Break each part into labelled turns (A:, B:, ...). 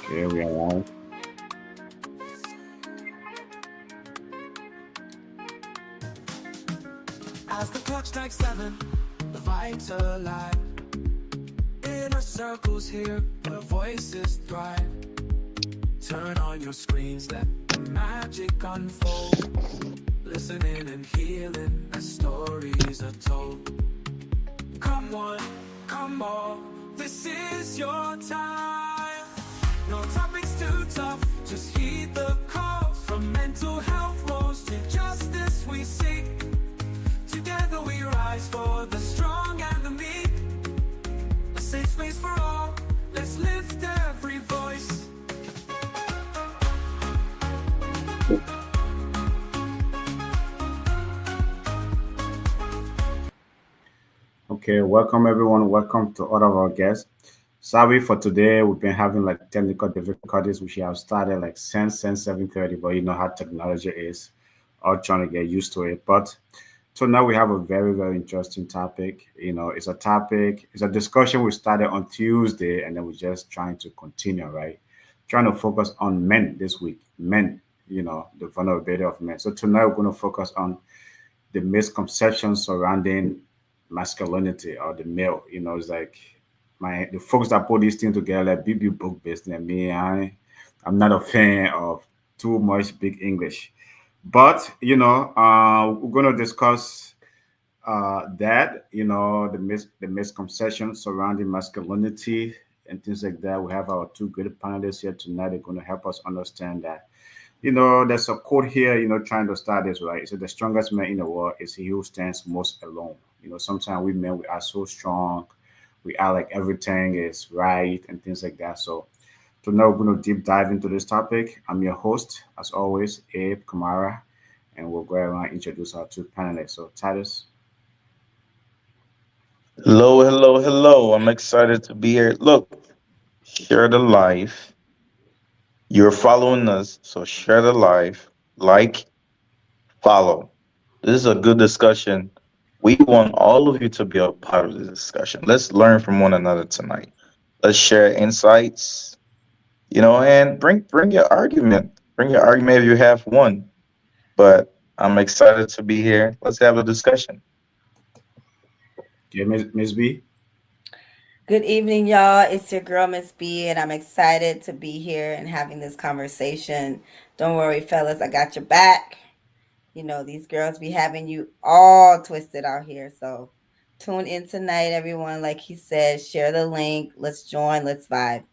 A: Here we are live.
B: As the clock strikes 7, the vibes alive. Inner circles here, where voices thrive. Turn on your screens, let the magic unfold. Listening and healing as stories are told. Come one, come all, this is your time. No topics too tough, just heed the call. From mental health woes to justice we seek. Together we rise for the strong and the meek. A safe space for all, let's lift every voice.
A: Okay, welcome everyone. Welcome to all of our guests. Sorry for today. We've been having like technical difficulties, which we have started like since 7:30, but you know how technology is. All trying to get used to it. But so now we have a very interesting topic. You know, it's a discussion we started on Tuesday, and then we're just trying to continue, right? Trying to focus on men this week. Men, the vulnerability of men. So tonight we're going to focus on the misconceptions surrounding masculinity or the male. It's like the folks that put these things together, like big book business. Me, I'm not a fan of too much big English, but we're gonna discuss that. The misconceptions surrounding masculinity and things like that. We have our two good panelists here tonight. They're going to help us understand that. There's a quote here, trying to start this, right? So the strongest man in the world is he who stands most alone. Sometimes we men, we are so strong. We are like everything is right and things like that. So now we're going to deep dive into this topic. I'm your host, as always, Abe Kamara, and we'll go around and introduce our two panelists. So Titus.
C: Hello, hello, hello. I'm excited to be here. Look, share the live. You're following us, so share the live, like, follow. This is a good discussion. We want all of you to be a part of this discussion. Let's learn from one another tonight. Let's share insights, and bring your argument. Bring your argument if you have one. But I'm excited to be here. Let's have a discussion.
A: Yeah, Miss B.
D: Good evening, y'all. It's your girl, Miss B, and I'm excited to be here and having this conversation. Don't worry, fellas, I got your back. You know, these girls be having you all twisted out here. So tune in tonight, everyone. Like he said, share the link. Let's join. Let's vibe.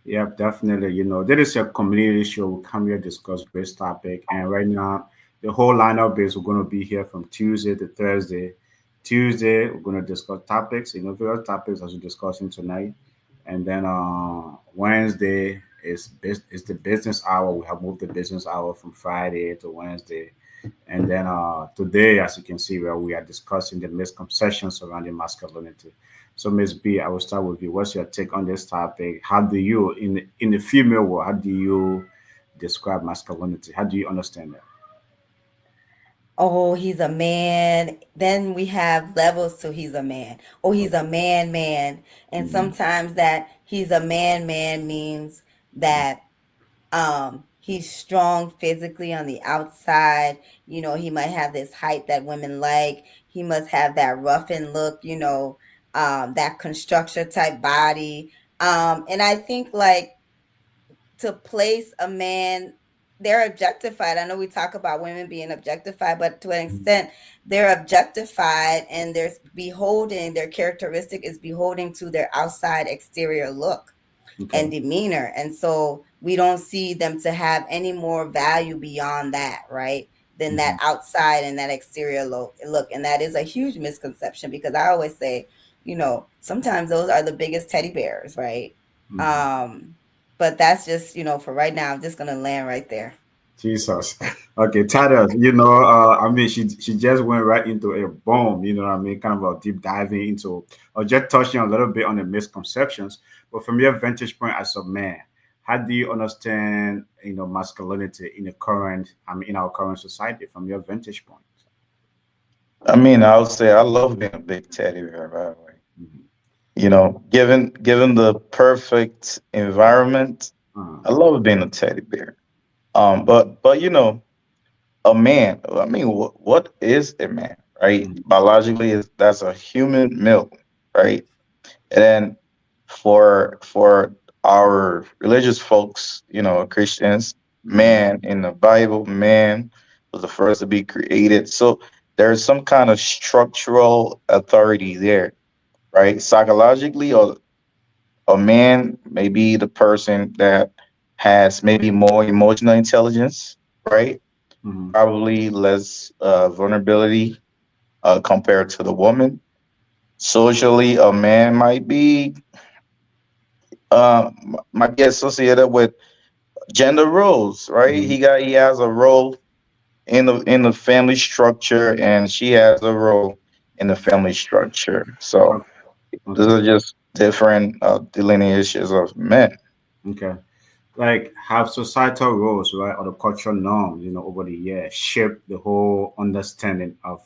A: Yeah, definitely. This is a community show. We come here discuss great topic, and right now the whole lineup is we're going to be here from Tuesday to Thursday. Tuesday we're going to discuss topics, various topics as we're discussing tonight, and then Wednesday is the business hour. We have moved the business hour from Friday to Wednesday, and then today, as you can see, where we are discussing the misconceptions surrounding masculinity. So, Miss B, I will start with you. What's your take on this topic? How do you, in the female world, how do you describe masculinity? How do you understand that?
D: Oh, he's a man. Then we have levels to he's a man. Oh, he's a man. And
A: Mhm.
D: sometimes that he's a man means that he's strong physically on the outside. You know, he might have this height that women like. He must have that roughen look, that construction type body. And I think like to place a man, they're objectified. I know we talk about women being objectified, but to an extent they're objectified and they're beholding, their characteristic is beholding to their outside exterior look
A: Okay.
D: and demeanor. And so we don't see them to have any more value beyond that, right? Than that
A: Mhm.
D: outside and that exterior look. And that is a huge misconception because I always say, sometimes those are the biggest teddy bears, right?
A: Mhm.
D: Um, but that's just, for right now, I'm just gonna land right there.
A: Jesus. Okay, Titus, I mean, she just went right into a bomb, what I mean, kind of a deep diving into, or just touching a little bit on the misconceptions. But from your vantage point as a man, how do you understand, masculinity in our current society from your vantage point?
C: I mean, I would say I love being a big teddy bear, by the way.
A: Mhm.
C: Given the perfect environment,
A: Uh,
C: I love being a teddy bear. But a man. I mean, what is a man, right?
A: mm,
C: Biologically, is that's a human male, right? And then for our religious folks, Christians,
A: mhm,
C: man in the Bible, man was the first to be created. So there's some kind of structural authority there, right? Psychologically, or a man may be the person that has maybe more emotional intelligence, right?
A: mhm,
C: Probably less vulnerability compared to the woman. Socially, a man might be associated with gender roles, right?
A: mhm.
C: He has a role in the family structure, and she has a role in the family structure. So
A: Okay.
C: these
A: Okay.
C: are just different delineations of men.
A: Okay. Like have societal roles, right, or the cultural norms, over the years shape the whole understanding of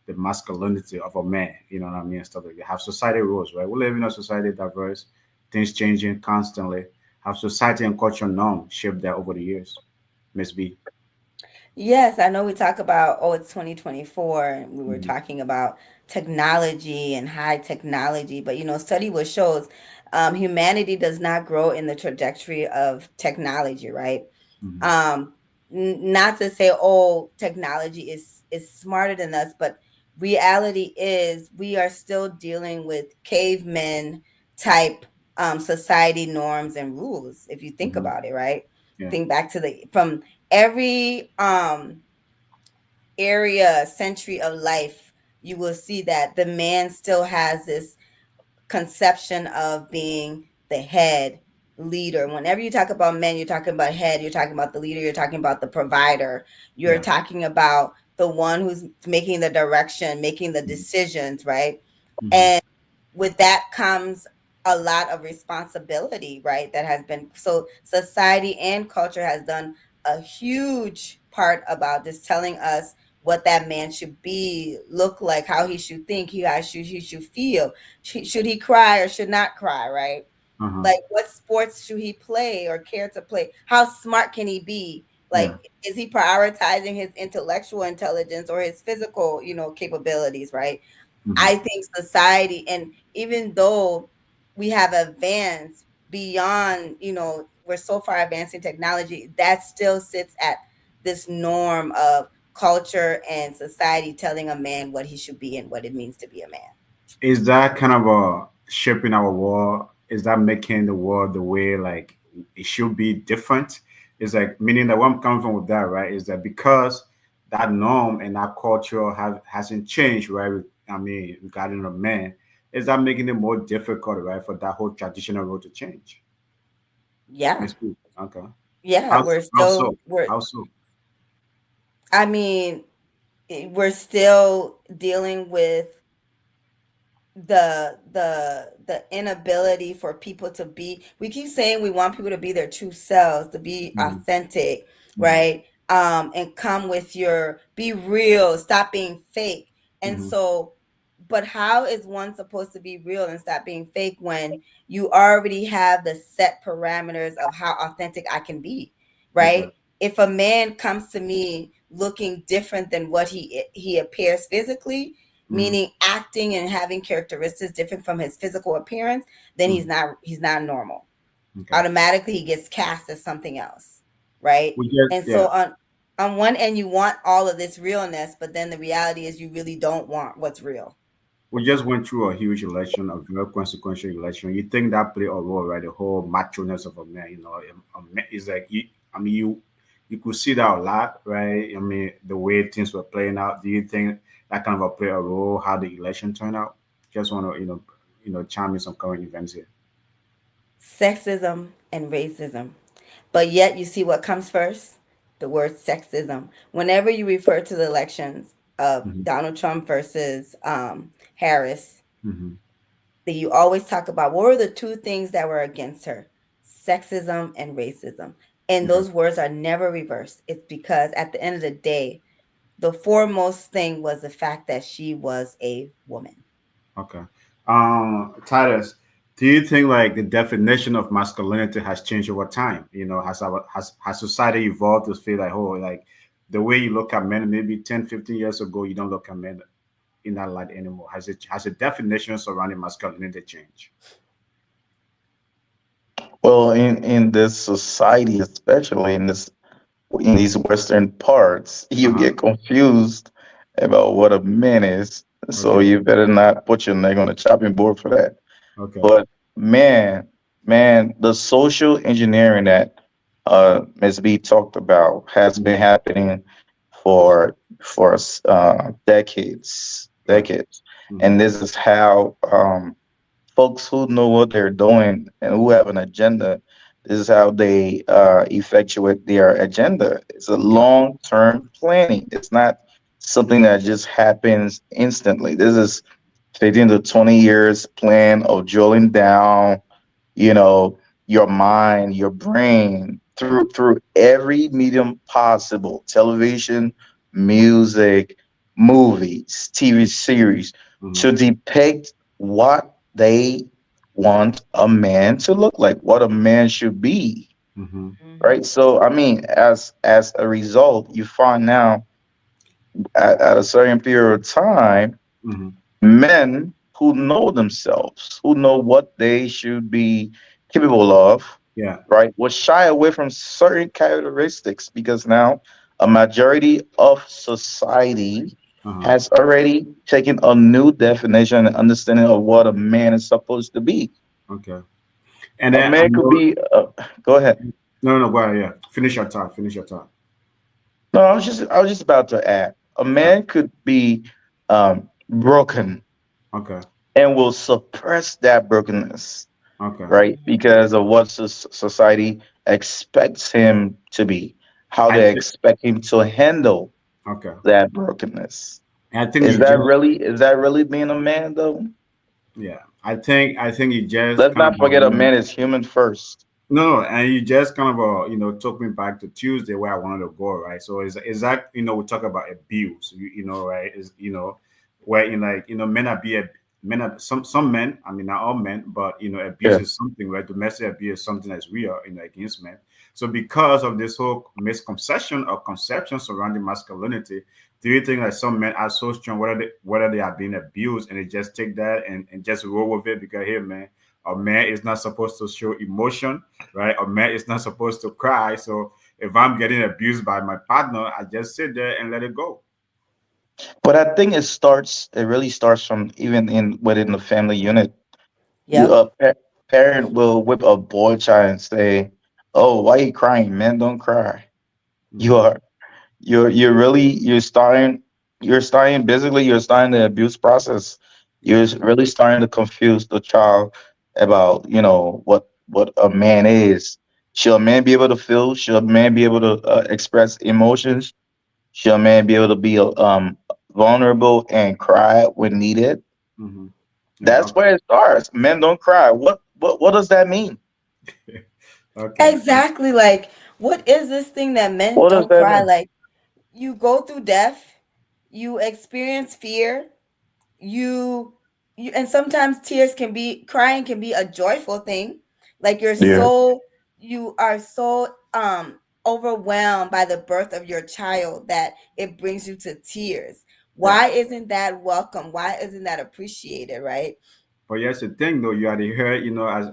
A: the masculinity of a man, what I mean, stuff like that. Have society rules, right? We live in a society diverse, things changing constantly. Have society and cultural norms shaped that over the years, Miss B.
D: Yes, I know we talk about, oh, it's 2024, and we were
A: Mm-hmm.
D: talking about technology and high technology, but study what shows humanity does not grow in the trajectory of technology, right?
A: Mm-hmm.
D: Um, Not to say, oh, technology is smarter than us, but reality is we are still dealing with cavemen type society norms and rules. If you think
A: Mm-hmm.
D: about it, right?
A: Yeah.
D: Think back to the from every area century of life, you will see that the man still has this conception of being the head leader. Whenever you talk about men, you're talking about head, you're talking about the leader, you're talking about the provider, you're
A: Yeah.
D: talking about the one who's making the direction, making the decisions, right?
A: Mm-hmm.
D: And with that comes a lot of responsibility, right? That has been, so society and culture has done a huge part about just telling us what that man should be, look like, how he should think, he should feel. Should he cry or should not cry, right?
A: Uh-huh.
D: Like, what sports should he play or care to play? How smart can he be?
A: Yeah.
D: Like, is he prioritizing his intellectual intelligence or his physical, capabilities, right?
A: Mm-hmm.
D: I think society, and even though we have advanced beyond, we're so far advanced in technology, that still sits at this norm of culture and society telling a man what he should be and what it means to be a man.
A: Is that kind of a shaping our world? Is that making the world the way like it should be different? It's like meaning that where I'm coming from with that, right? Is that because that norm and that culture hasn't changed, right? I mean, regarding a man, is that making it more difficult, right, for that whole traditional role to change?
D: Yeah.
A: Miss B. Okay.
D: Yeah,
A: How
D: we're
A: how
D: still
A: so?
D: we're
A: How so?
D: I mean, we're still dealing with the inability for people to be, we keep saying we want people to be their true selves, to be
A: Mm-hmm.
D: authentic,
A: Mm-hmm.
D: right? And come with your, be real, stop being fake. And
A: Mm-hmm.
D: so, but how is one supposed to be real and stop being fake when you already have the set parameters of how authentic I can be,
A: Okay.
D: right? If a man comes to me looking different than what he appears physically,
A: Mm-hmm.
D: meaning acting and having characteristics different from his physical appearance, then
A: Mm-hmm.
D: he's not normal.
A: Okay.
D: Automatically he gets cast as something else, right?
A: We just
D: And
A: yeah.
D: so on one end you want all of this realness, but then the reality is you really don't want what's real.
A: We just went through a huge election, a very consequential election. You think that played a role, right? The whole macho-ness of a man, is like I mean, you could see that a lot, right? I mean, the way things were playing out. Do you think that kind of a play a role how the election turned out? Just want to chime in some current events here.
D: Sexism and racism. But yet you see what comes first? The word sexism. Whenever you refer to the elections of
A: Hmm.
D: Donald Trump versus Harris,
A: Hmm.
D: that you always talk about, what were the two things that were against her? Sexism and racism. And
A: Okay.
D: those words are never reversed. It's because at the end of the day, the foremost thing was the fact that she was a woman.
A: Okay. Titus. Do you think like the definition of masculinity has changed over time? You know, has society evolved to feel like, oh, like the way you look at men maybe 10, 15 years ago, you don't look at men in that light anymore? Has the definition surrounding masculinity changed?
C: Well, in this society, especially in these Western parts, you
A: Uh-huh.
C: get confused about what a man is. So
A: Okay.
C: you better not put your neck on the chopping board for that.
A: Okay.
C: But man, man, the social engineering that Ms. B talked about has been
A: Mhm.
C: happening for decades,
A: Right.
C: decades,
A: Hmm.
C: and this is how folks who know what they're doing and who have an agenda, this is how they effectuate their agenda. It's a
A: Okay.
C: long-term planning. It's not something that just happens instantly. This is 15 to 20 years plan of drilling down, you know, your mind, your brain through every medium possible: television, music, movies, TV series,
A: Hmm.
C: to depict what they want a man to look like, what a man should be.
A: Hmm.
C: Right.
D: Hmm.
C: So I mean, as a result, you find now at a certain period of time,
A: Hmm.
C: men who know themselves, who know what they should be capable of,
A: Yeah.
C: right, will shy away from certain characteristics because now a majority of society
A: Uh-huh.
C: has already taken a new definition and understanding of what a man is supposed to be.
A: Okay. And
C: A
A: then I
C: man could
A: know.
C: be, go ahead.
A: No, no, go ahead. Yeah. Finish your talk. Finish your talk.
C: No, I was just about to add, a
A: Yeah.
C: man could be broken
A: Okay.
C: and will suppress that brokenness,
A: Okay.
C: right? Because of what society expects him to be, how
A: I
C: they
A: think.
C: expect him to handle
A: Okay.
C: that brokenness.
A: I think
C: Is
A: you
C: that
A: just.
C: really is that really being a man though?
A: Yeah. I think you just
C: Let's
A: kind
C: not
A: of
C: forget a man is human first.
A: no, no, and you just kind of took me back to Tuesday where I wanted to go, right? So is that we talk about abuse, right? Is where men are be men are some men, I mean not all men, but abuse
C: Yeah.
A: is something, right? Domestic abuse is something that's real, against men. So because of this whole misconception or conception surrounding masculinity, do you think that some men are so strong, whether they are being abused and they just take that and just roll with it because hey man, a man is not supposed to show emotion, right? A man is not supposed to cry. So if I'm getting abused by my partner, I just sit there and let it go.
C: But I think it really starts from even in within the family unit. You
D: Yep.
C: parent will whip a boy child and say, "Oh, why you crying, man? Don't cry." You
A: Hmm.
C: are you're really you're starting the abuse process. You're
A: Yeah.
C: really starting to confuse the child about what a man is. Should a man be able to feel? Should a man be able to express emotions? Should a man be able to be vulnerable and cry when needed?
A: Hmm. Yeah.
C: That's where it starts. Men don't cry. What does that mean?
A: Okay. Okay.
D: Exactly. Like, what is this thing that men
C: What does
D: don't
C: that
D: cry?
C: mean?
D: Like, you go through death, you experience fear, you and sometimes crying can be a joyful thing. Like
C: Yeah,
D: you are so overwhelmed by the birth of your child that it brings you to tears.
A: Yeah.
D: Why isn't that welcome? Why isn't that appreciated, right?
A: But here's the thing, though. You are the head,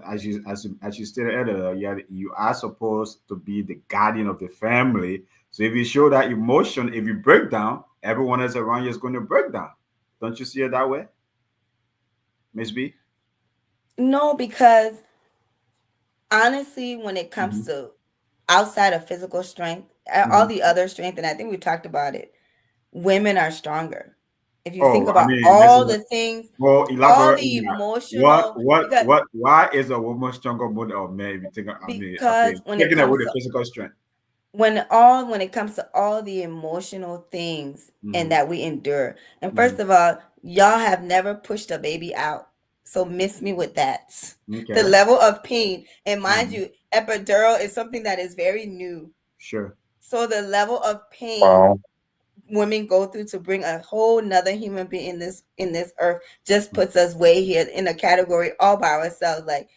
A: as you stated earlier. You are supposed to be the guardian of the family. So if you show that emotion, if you break down, everyone else around you is going to break down. Don't you see it that way, Miss B?
D: No, because honestly, when it comes
A: Hmm.
D: to outside of physical strength, all
A: Hmm.
D: the other strength, and I think we talked about it, women are stronger. If you think
A: Oh, I
D: about
A: mean, this is
D: all the things,
A: well,
D: all
A: elaborate on
D: the
A: that. What,
D: emotional,
A: what, what? Why is a woman stronger more than a man? If you think, I mean, okay,
D: because when it
A: taking away
D: comes
A: the
D: to
A: physical strength.
D: when it comes to all the emotional things and
A: Hmm.
D: that we endure. And
A: Hmm.
D: first of all, y'all have never pushed a baby out. So miss me with that. The
A: Okay.
D: level of pain, and mind
A: Hmm.
D: you, epidural is something that is very new.
A: Sure.
D: So the level of pain
C: wow.
D: women go through to bring a whole nother human being in this earth just puts us way here in a category all by ourselves. Like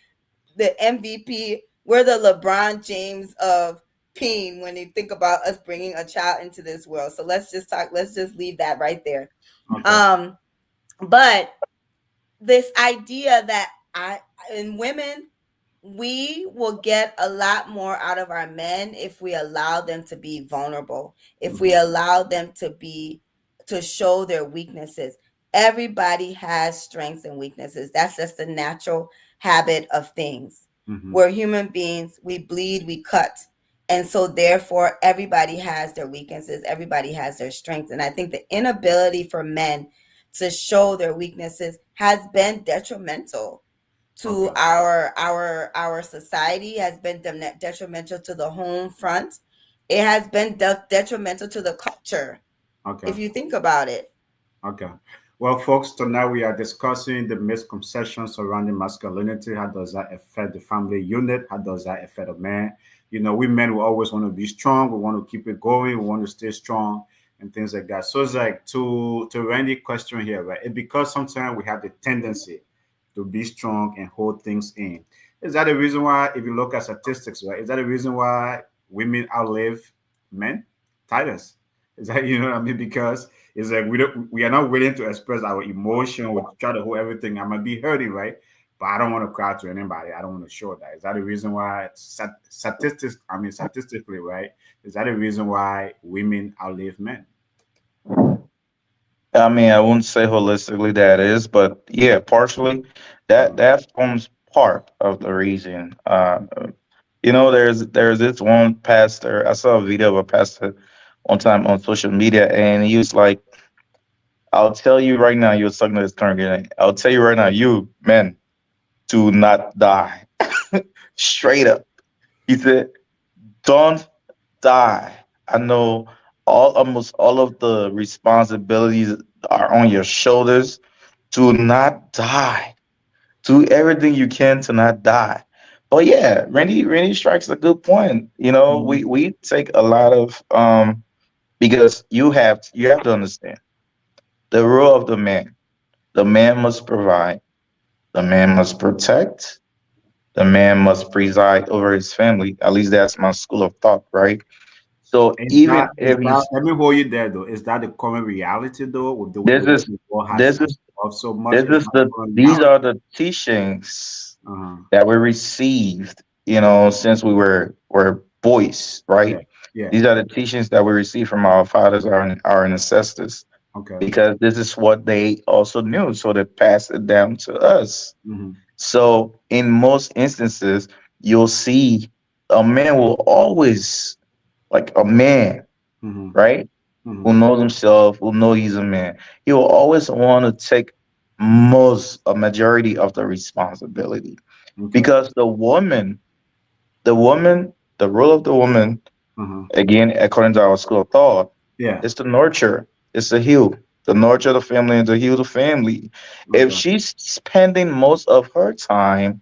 D: the MVP, we're the LeBron James of peen when you think about us bringing a child into this world. So let's just leave that right there.
A: Okay.
D: Um, but this idea that I in women, we will get a lot more out of our men if we allow them to be vulnerable, if we
A: Mm-hmm.
D: allow them to show their weaknesses. Everybody has strengths and weaknesses. That's just the natural habit of things.
A: Mm-hmm.
D: We're human beings, we bleed, we cut. And so therefore everybody has their weaknesses, everybody has their strengths. And I think the inability for men to show their weaknesses has been detrimental to
A: Okay.
D: our society, has been detrimental to the home front. It has been detrimental to the culture,
A: Okay.
D: if you think about it.
A: Okay. Well, folks, tonight we are discussing the misconceptions surrounding masculinity. How does that affect the family unit? How does that affect a man? We men, we always want to be strong. We want to keep it going. We want to stay strong and things like that. So it's like to Randy question here, right? It because sometimes we have the tendency to be strong and hold things in. Is that the reason why, if you look at statistics, right? Is that the reason why women outlive men? Titus. Is that what I mean? Because it's like we are not willing to express our emotion. We try to hold everything. I might be hurting, right? But I don't want to cry to anybody. I don't want to show that. Is that the reason why statistically, right? Is that the reason why women outlive men?
C: I mean, I wouldn't say holistically that is, but yeah, partially that
A: Uh-huh.
C: that forms part of the reason. There's this one pastor. I saw a video of a pastor one time on social media, and he was like, "I'll tell you right now." He was talking to his congregation. "I'll tell you right now, you men do not die." Straight up, he said, "Don't die. I know almost all of the responsibilities are on your shoulders. Do not die. Do everything you can to not die." But yeah, Randy strikes a good point.
A: Mhm.
C: We take a lot of because you have to understand the role of the man. The man must provide, the man must protect, the man must preside over his family. At least that's my school of thought, right? So
A: Is that
C: even
A: is
C: if
A: that
C: he's
A: let me hold you there though. Is that the current reality though with the
C: this
A: way
C: is
A: the world has
C: this is
A: evolved so much?
C: this
A: Is
C: is
A: that the
C: the
A: current
C: these
A: reality?
C: are the teachings
A: Uh-huh.
C: that we received, since we were boys,
A: Yeah.
C: right?
A: Yeah.
C: These are the teachings that we received from our fathers, our ancestors,
A: Okay.
C: because this is what they also knew, so they passed it down to us.
A: Mm-hmm.
C: So in most instances, you'll see a man will always, like a man,
A: Mm-hmm.
C: right? Who
A: Mm-hmm.
C: knows himself, who know he's a man. He will always want to take a majority of the responsibility,
A: Okay.
C: because the role of the woman,
A: Uh-huh.
C: again, according to our school of thought,
A: Yeah.
C: is to nurture, is to heal, to nurture the family and to heal the family. If
A: Okay.
C: she's spending most of her time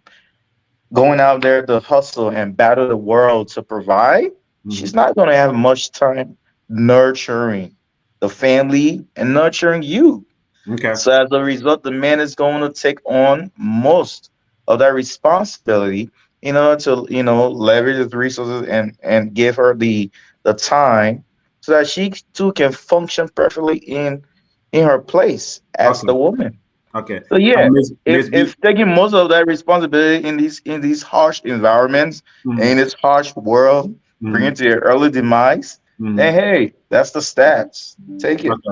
C: going out there to hustle and battle the world to provide, she's
A: Mm-hmm.
C: not going to have much time nurturing the family and nurturing you.
A: Okay.
C: So as a result, the man is going to take on most of that responsibility in order to, leverage his resources and give her the time so that she too can function perfectly in her place as
A: Okay.
C: the woman.
A: Okay.
C: So yeah,
A: Miss B.
C: if taking most of that responsibility in these harsh environments and
A: Mm-hmm.
C: in this harsh world bring
A: Mm-hmm.
C: it to your early demise, then
A: Mm-hmm.
C: hey, that's the stats. Take it.
A: Okay.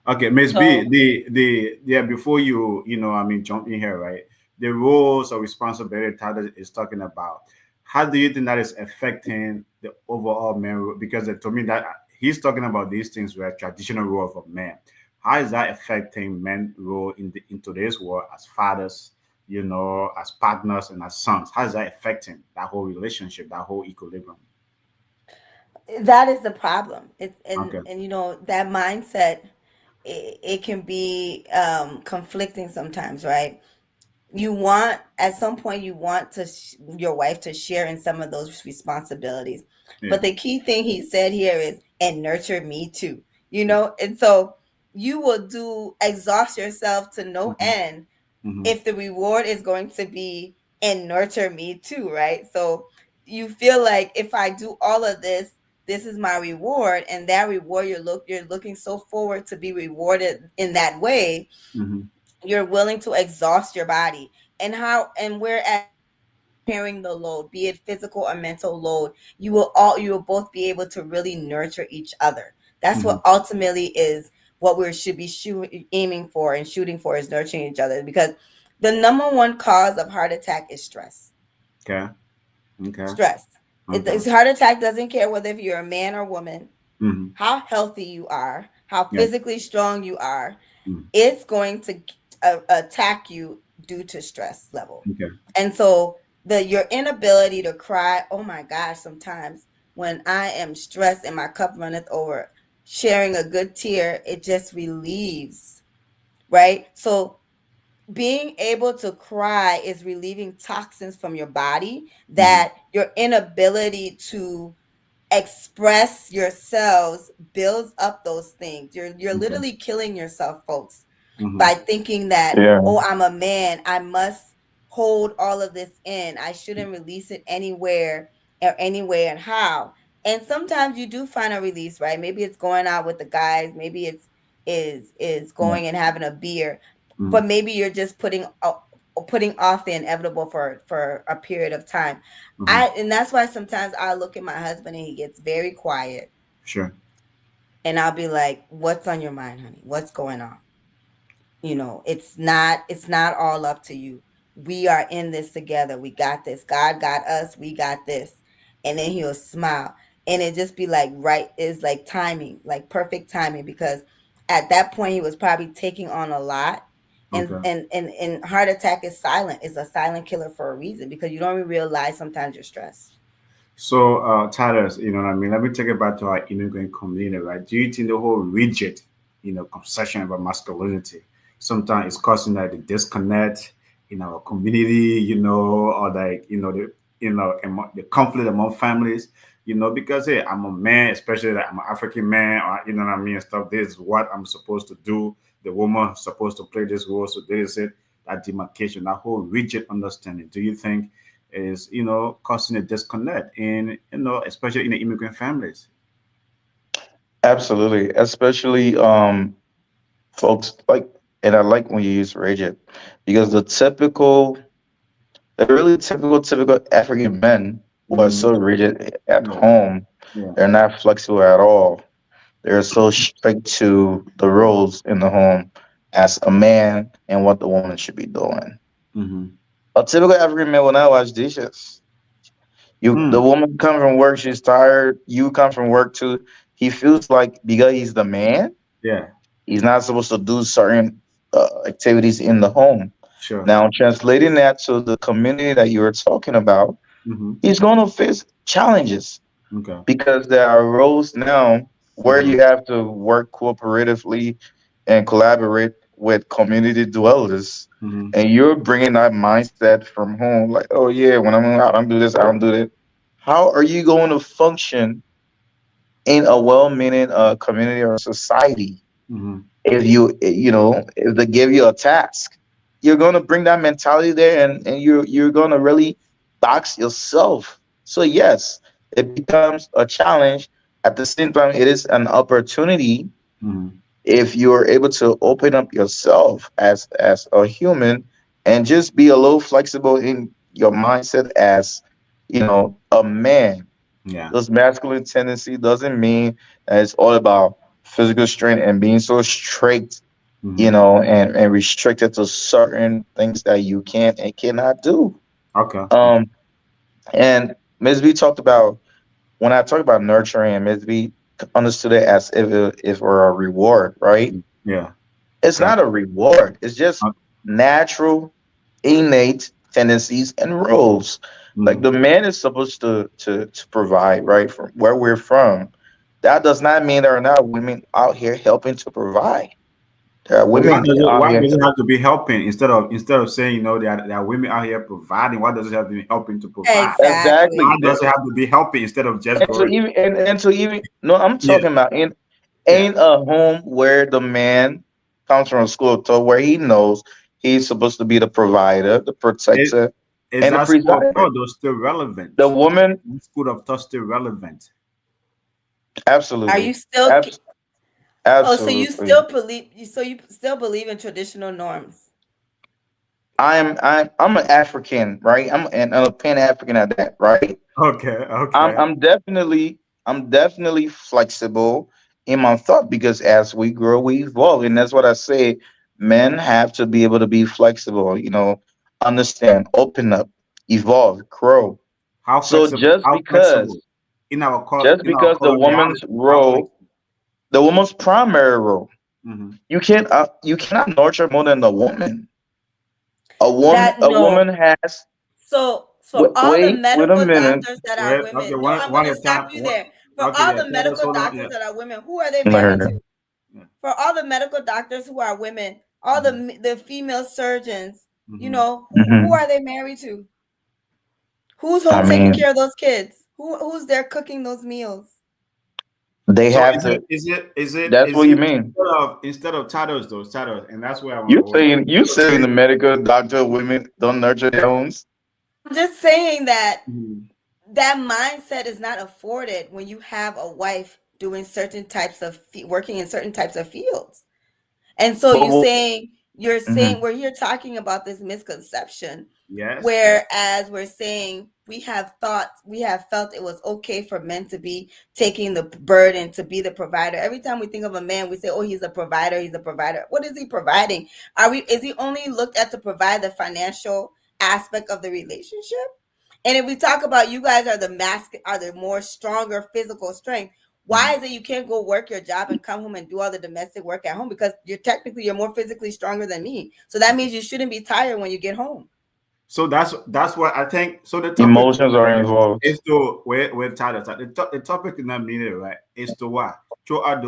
A: Okay, Miss B,
D: So
A: the yeah, before jump in here, right? The roles or responsibility Tyler is talking about. How do you think that is affecting the overall man role? Because to me that he's talking about these things were traditional role of a man. How is that affecting men role in today's world as fathers, as partners and as sons? How is that affecting that whole relationship, that whole equilibrium?
D: that is the problem.
A: Okay.
D: And that mindset, it can be conflicting sometimes, right? You want at some point you want your wife to share in some of those responsibilities,
A: Yeah.
D: but the key thing he said here is and nurture me too. And so you will exhaust yourself to no
A: Mm-hmm.
D: end
A: Mm-hmm.
D: if the reward is going to be and nurture me too, right? So you feel like if I do all of this, this is my reward, and that reward you're looking so forward to be rewarded in that way.
A: Mm-hmm.
D: You're willing to exhaust your body, and whereas carrying the load, be it physical or mental load, you will both be able to really nurture each other. That's
A: Mm-hmm.
D: what ultimately is what we should be aiming for and shooting for, is nurturing each other, because the number one cause of heart attack is stress.
A: Okay. Okay.
D: Stress.
A: Okay.
D: Heart attack doesn't care whether if you're a man or woman,
A: Mm-hmm.
D: how healthy you are, how
A: Yeah.
D: physically strong you are.
A: Mm.
D: It's going to attack you due to stress level.
A: Okay.
D: And so your inability to cry, oh my gosh, sometimes when I am stressed and my cup runneth over, sharing a good tear, it just relieves, right? So being able to cry is relieving toxins from your body,
A: Mm-hmm.
D: that your inability to express yourselves builds up those things. You're
A: Okay.
D: literally killing yourself, folks,
A: Mm-hmm.
D: by thinking that,
C: Yeah.
D: oh, I'm a man, I must hold all of this in. I shouldn't release it anywhere or anywhere and how. And sometimes you do find a release, right? Maybe it's going out with the guys, maybe it's is
A: Yeah.
D: going and having a beer,
A: Mm-hmm.
D: but maybe you're just putting off the inevitable for a period of time.
A: Mm-hmm.
D: And that's why sometimes I look at my husband and he gets very quiet,
A: Sure.
D: and I'll be like, "What's on your mind, honey? What's going on?" It's not all up to you. We are in this together. We got this. God got us. We got this. And then he'll smile. And it just be like, right, is like timing, like perfect timing, because at that point he was probably taking on a lot. And
A: Okay.
D: heart attack is silent. It's a silent killer for a reason, because you don't even realize sometimes you're stressed.
A: So, Titus, you know what I mean? Let me take it back to our immigrant community, right? Do you think the whole rigid, conception about masculinity sometimes is causing like the disconnect in our community, or like, the conflict among families, because hey, I'm a man, especially like I'm an African man, or you know what I mean, and stuff. This is what I'm supposed to do. The woman is supposed to play this role, so this is it. That demarcation, that whole rigid understanding. Do you think is causing a disconnect in especially in the immigrant families?
C: Absolutely. Especially folks like, and I like when you use rigid, because the really typical African men who are
A: Mm-hmm.
C: so rigid at
A: Yeah.
C: home,
A: Yeah.
C: they're not flexible at all. They're so strict to the roles in the home as a man and what the woman should be doing.
A: Mm-hmm.
C: A typical African man will not wash dishes. The
A: Mm.
C: woman come from work, she's tired. You come from work too. He feels like because he's the man,
A: Yeah.
C: he's not supposed to do certain activities in the home.
A: Sure.
C: Now, translating that to the community that you were talking about,
A: Mm-hmm.
C: he's going to face challenges
A: Okay.
C: because there are roles now where
A: Mm-hmm.
C: you have to work cooperatively and collaborate with community dwellers.
A: Mm-hmm.
C: And you're bringing that mindset from home, like, oh, yeah, when I'm out, I don't do this, I don't do that. How are you going to function in a well-meaning community or society
A: Mm-hmm.
C: if if they give you a task? You're going to bring that mentality there, and you're going to really box yourself. So yes, it becomes a challenge. At the same time, it is an opportunity
A: Mm-hmm.
C: if you're able to open up yourself as a human and just be a little flexible in your mindset as a man.
A: Yeah.
C: This masculine tendency doesn't mean that it's all about physical strength and being so strict,
A: Mm-hmm.
C: and restricted to certain things that you can and cannot do.
A: Okay. Okay.
C: Um, and Ms. B talked about, when I talk about nurturing, Ms. B understood it as if we're a reward, right?
A: Yeah.
C: It's
A: Okay.
C: not a reward. It's just
A: Uh,
C: natural, innate tendencies and roles. Like
A: mm-hmm.
C: the man is supposed to provide, right? From where we're from. That does not mean there are not women out here helping to provide. There are
A: But why
C: women
A: does it
C: out
A: why
C: here.
A: does it have to be helping instead of saying there are women out here providing? Why does it have to be helping to provide?
C: Exactly.
A: Why
D: Exactly.
A: does it have to be helping instead of just
C: And to
A: going?
C: even, and to even, no, I'm
A: Yeah.
C: talking about
A: Yeah.
C: Ain't a home where the man comes from a school to where he knows he's supposed to be the provider, the
A: It,
C: protector,
A: is
C: and the
A: that school of
C: presider.
A: thought though still
C: The
A: relevant?
C: woman,
A: That school of thought still relevant?
D: Are you
C: absolutely,
D: still?
C: Abs-
D: Oh, so you
C: absolutely.
D: still believe? So you still believe in traditional norms?
C: I'm an African, right? I'm a Pan African at that, right?
A: Okay,
C: I'm
A: okay.
C: I'm definitely I'm definitely flexible in my thought because as we grow, we evolve, and that's what I say. Men have to be able to be flexible, understand, open up, evolve, grow.
A: How
C: So
A: flexible?
C: just
A: How flexible?
C: because
A: In our
C: the
A: current
C: woman's
A: reality, how
C: role,
A: flexible?
C: the woman's primary role,
A: Hmm.
C: you cannot nurture more than the woman.
D: That
C: A
D: no.
C: woman has
D: So all the
C: wait a
D: medical
C: minute.
D: doctors that are
A: Wait, okay,
D: women. No, I'm
A: one
D: going to
A: at a
D: stop
A: time.
D: you there. For
A: Okay,
D: all
A: yeah,
D: the
A: tell us,
D: medical
A: hold on.
D: doctors
A: Yeah,
D: that are women, who are they
C: Let
D: married
C: her.
D: to?
A: yeah.
D: For all the medical doctors who are women, all
A: Hmm.
D: the female surgeons,
A: Hmm.
D: who are they married to? Who's
C: I
D: home taking
C: mean,
D: care of those kids? Who's there cooking those meals?
C: they
A: So
C: have to. That's
A: is
C: what you
A: it
C: mean.
A: instead of titles though, titles, and that's where I want to
C: You
A: hold.
C: saying you
A: So
C: saying the medical doctor women don't nurture their homes?
D: I'm just saying that
A: Mhm.
D: that mindset is not afforded when you have a wife doing certain types of working in certain types of fields. And so
C: But
D: you're
C: mhm.
D: saying we're here talking about this misconception,
A: Yes, yes.
D: whereas we're saying we have felt it was okay for men to be taking the burden to be the provider. Every time we think of a man, we say, "Oh, he's a provider. He's a provider." What is he providing? Are we? Is he only looked at to provide the financial aspect of the relationship? And if we talk about you guys are are the more stronger physical strength, why
A: Mhm.
D: is it you can't go work your job and come home and do all the domestic work at home? Because you're more physically stronger than me. So that means you shouldn't be tired when you get home.
A: So that's what I think. So the topic
C: Emotions are involved.
A: is to where titles. The topic is not meaning right. Is to what throw out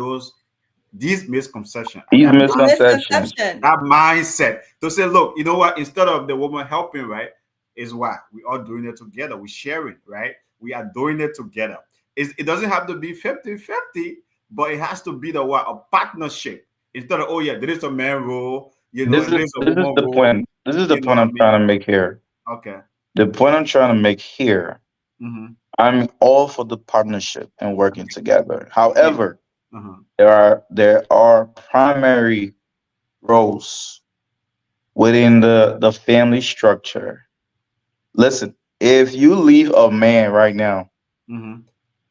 A: these misconceptions and
C: These
D: It's a
C: misconceptions.
D: misconception.
A: that mindset to say, look, you know what? Instead of the woman helping, right, is what we all doing it together. We sharing, right? We are doing it together. It doesn't have to be 50-50, but it has to be the what a partnership. Instead of oh yeah, there is a man role, and there is a
C: This is
A: woman
C: the
A: role.
C: point. This is the
A: You know
C: point
A: what I
C: I'm
A: mean?
C: trying to make here.
A: Okay.
C: The point I'm trying to make here.
A: Mm-hmm.
C: I'm all for the partnership and working together.
A: Yeah.
C: However,
A: Uh-huh.
C: there are primary roles within the family structure. Listen, if you leave a man right now,
A: Mm-hmm.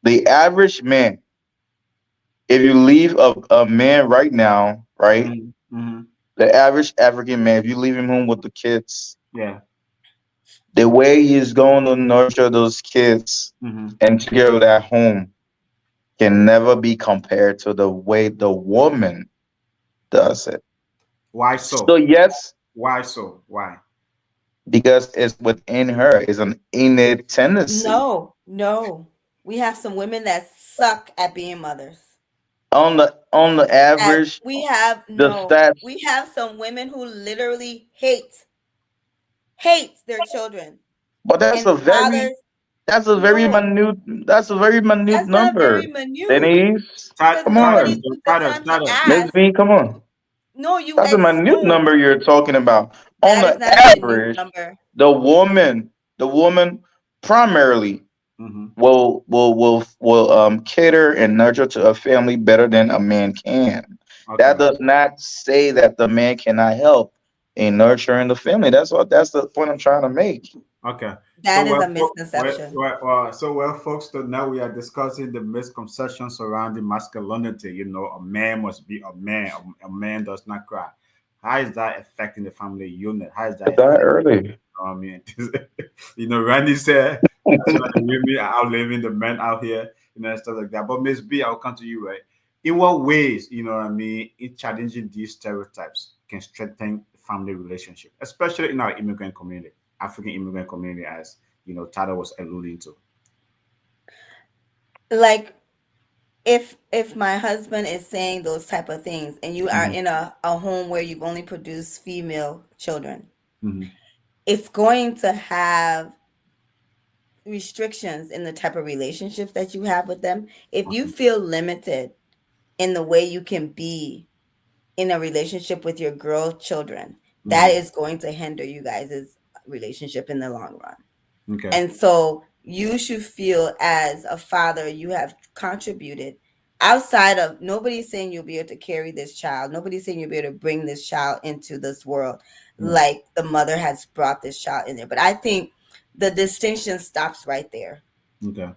C: the average man, if you leave a man right now, right,
A: Mm-hmm. Mm-hmm.
C: the average African man, if you leave him home with the kids,
A: Yeah.
C: the way he's going to nurture those kids
A: Mm-hmm.
C: and take care of that home can never be compared to the way the woman does it.
A: Why
C: So
A: so?
C: yes,
A: Why so? Why?
C: because it's within her, is an innate tendency.
D: No, no. We have some women that suck at being mothers.
C: On the
D: As
C: average,
D: we have
C: the
D: no,
C: stats.
D: we have some women who literally hate their children.
C: But
D: And fathers, no,
C: that's a very minute
D: that's not very
C: number.
D: minute
C: Denise,
D: because
C: come
D: nobody
C: on.
D: took the
A: Titles,
D: time to
A: titles.
C: Miss
D: ask.
C: B, come on.
D: No, you
C: That's a minute
D: assume
C: number you're talking about. On
D: that is
C: the
D: not a minute
C: average,
D: number.
C: the woman, the woman primarily
A: Mm-hmm.
C: will cater and nurture to a family better than a man can. That
A: Okay.
C: does not say that the man cannot help in nurturing the family. That's the point I'm trying to make.
A: Okay. So
D: That is a misconception.
A: folks, so now we are discussing the misconceptions surrounding masculinity. A man must be a man. A man does not cry. How is that affecting the family unit? How is that
C: That
A: affecting?
C: early.
A: I mean, Randy said that's why the women are outliving the men out here, and stuff like that. But Miss B, I'll come to you, right? In what ways, what I mean, in challenging these stereotypes can strengthen the family relationship, especially in our immigrant community, African immigrant community, as Tada was alluding to.
D: Like if my husband is saying those type of things and you are
A: Hmm.
D: in a home where you've only produced female children,
A: Hmm.
D: it's going to have restrictions in the type of relationships that you have with them. If you
A: Okay.
D: feel limited in the way you can be in a relationship with your girl children, that
A: Mm-hmm.
D: is going to hinder you guys' relationship in the long run.
A: Okay.
D: And so you should feel as a father you have contributed outside of, nobody's saying you'll be able to carry this child. Nobody's saying you'll be able to bring this child into this world
A: Yeah.
D: like the mother has brought this child in there. But I think the distinction stops right there.
A: Okay.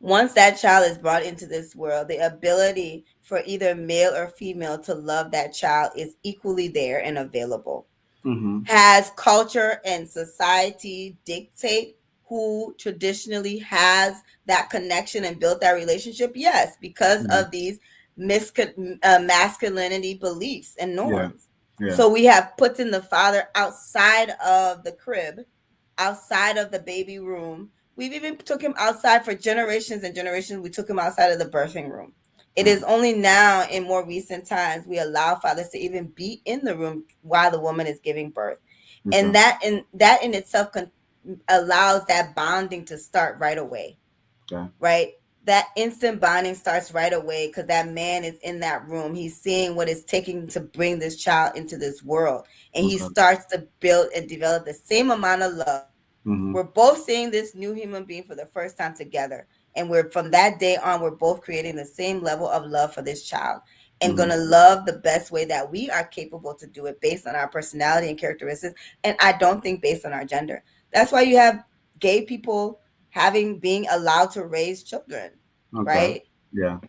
D: Once that child is brought into this world, the ability for either male or female to love that child is equally there and available.
A: Mm-hmm.
D: Has culture and society dictate who traditionally has that connection and built that relationship? Yes, because
A: Mm-hmm.
D: of these masculinity beliefs and
A: Yeah.
D: norms.
A: Yeah.
D: So we have put in the father outside of the crib, outside of the baby room. We've even took him outside for generations and generations. We took him outside of the birthing room. It
A: Yeah.
D: is only now in more recent times we allow fathers to even be in the room while the woman is giving birth.
A: Okay.
D: And that in itself allows that bonding to start right away,
A: Okay.
D: right? That instant bonding starts right away because that man is in that room. He's seeing what it's taking to bring this child into this world. And he
A: Okay.
D: starts to build and develop the same amount of love.
A: Mm-hmm.
D: We're both seeing this new human being for the first time together. And we're from that day on, we're both creating the same level of love for this child and
A: Mm-hmm.
D: gonna love the best way that we are capable to do it based on our personality and characteristics. And I don't think based on our gender. That's why you have gay people being allowed to raise children,
A: Okay.
D: right?
A: Yeah.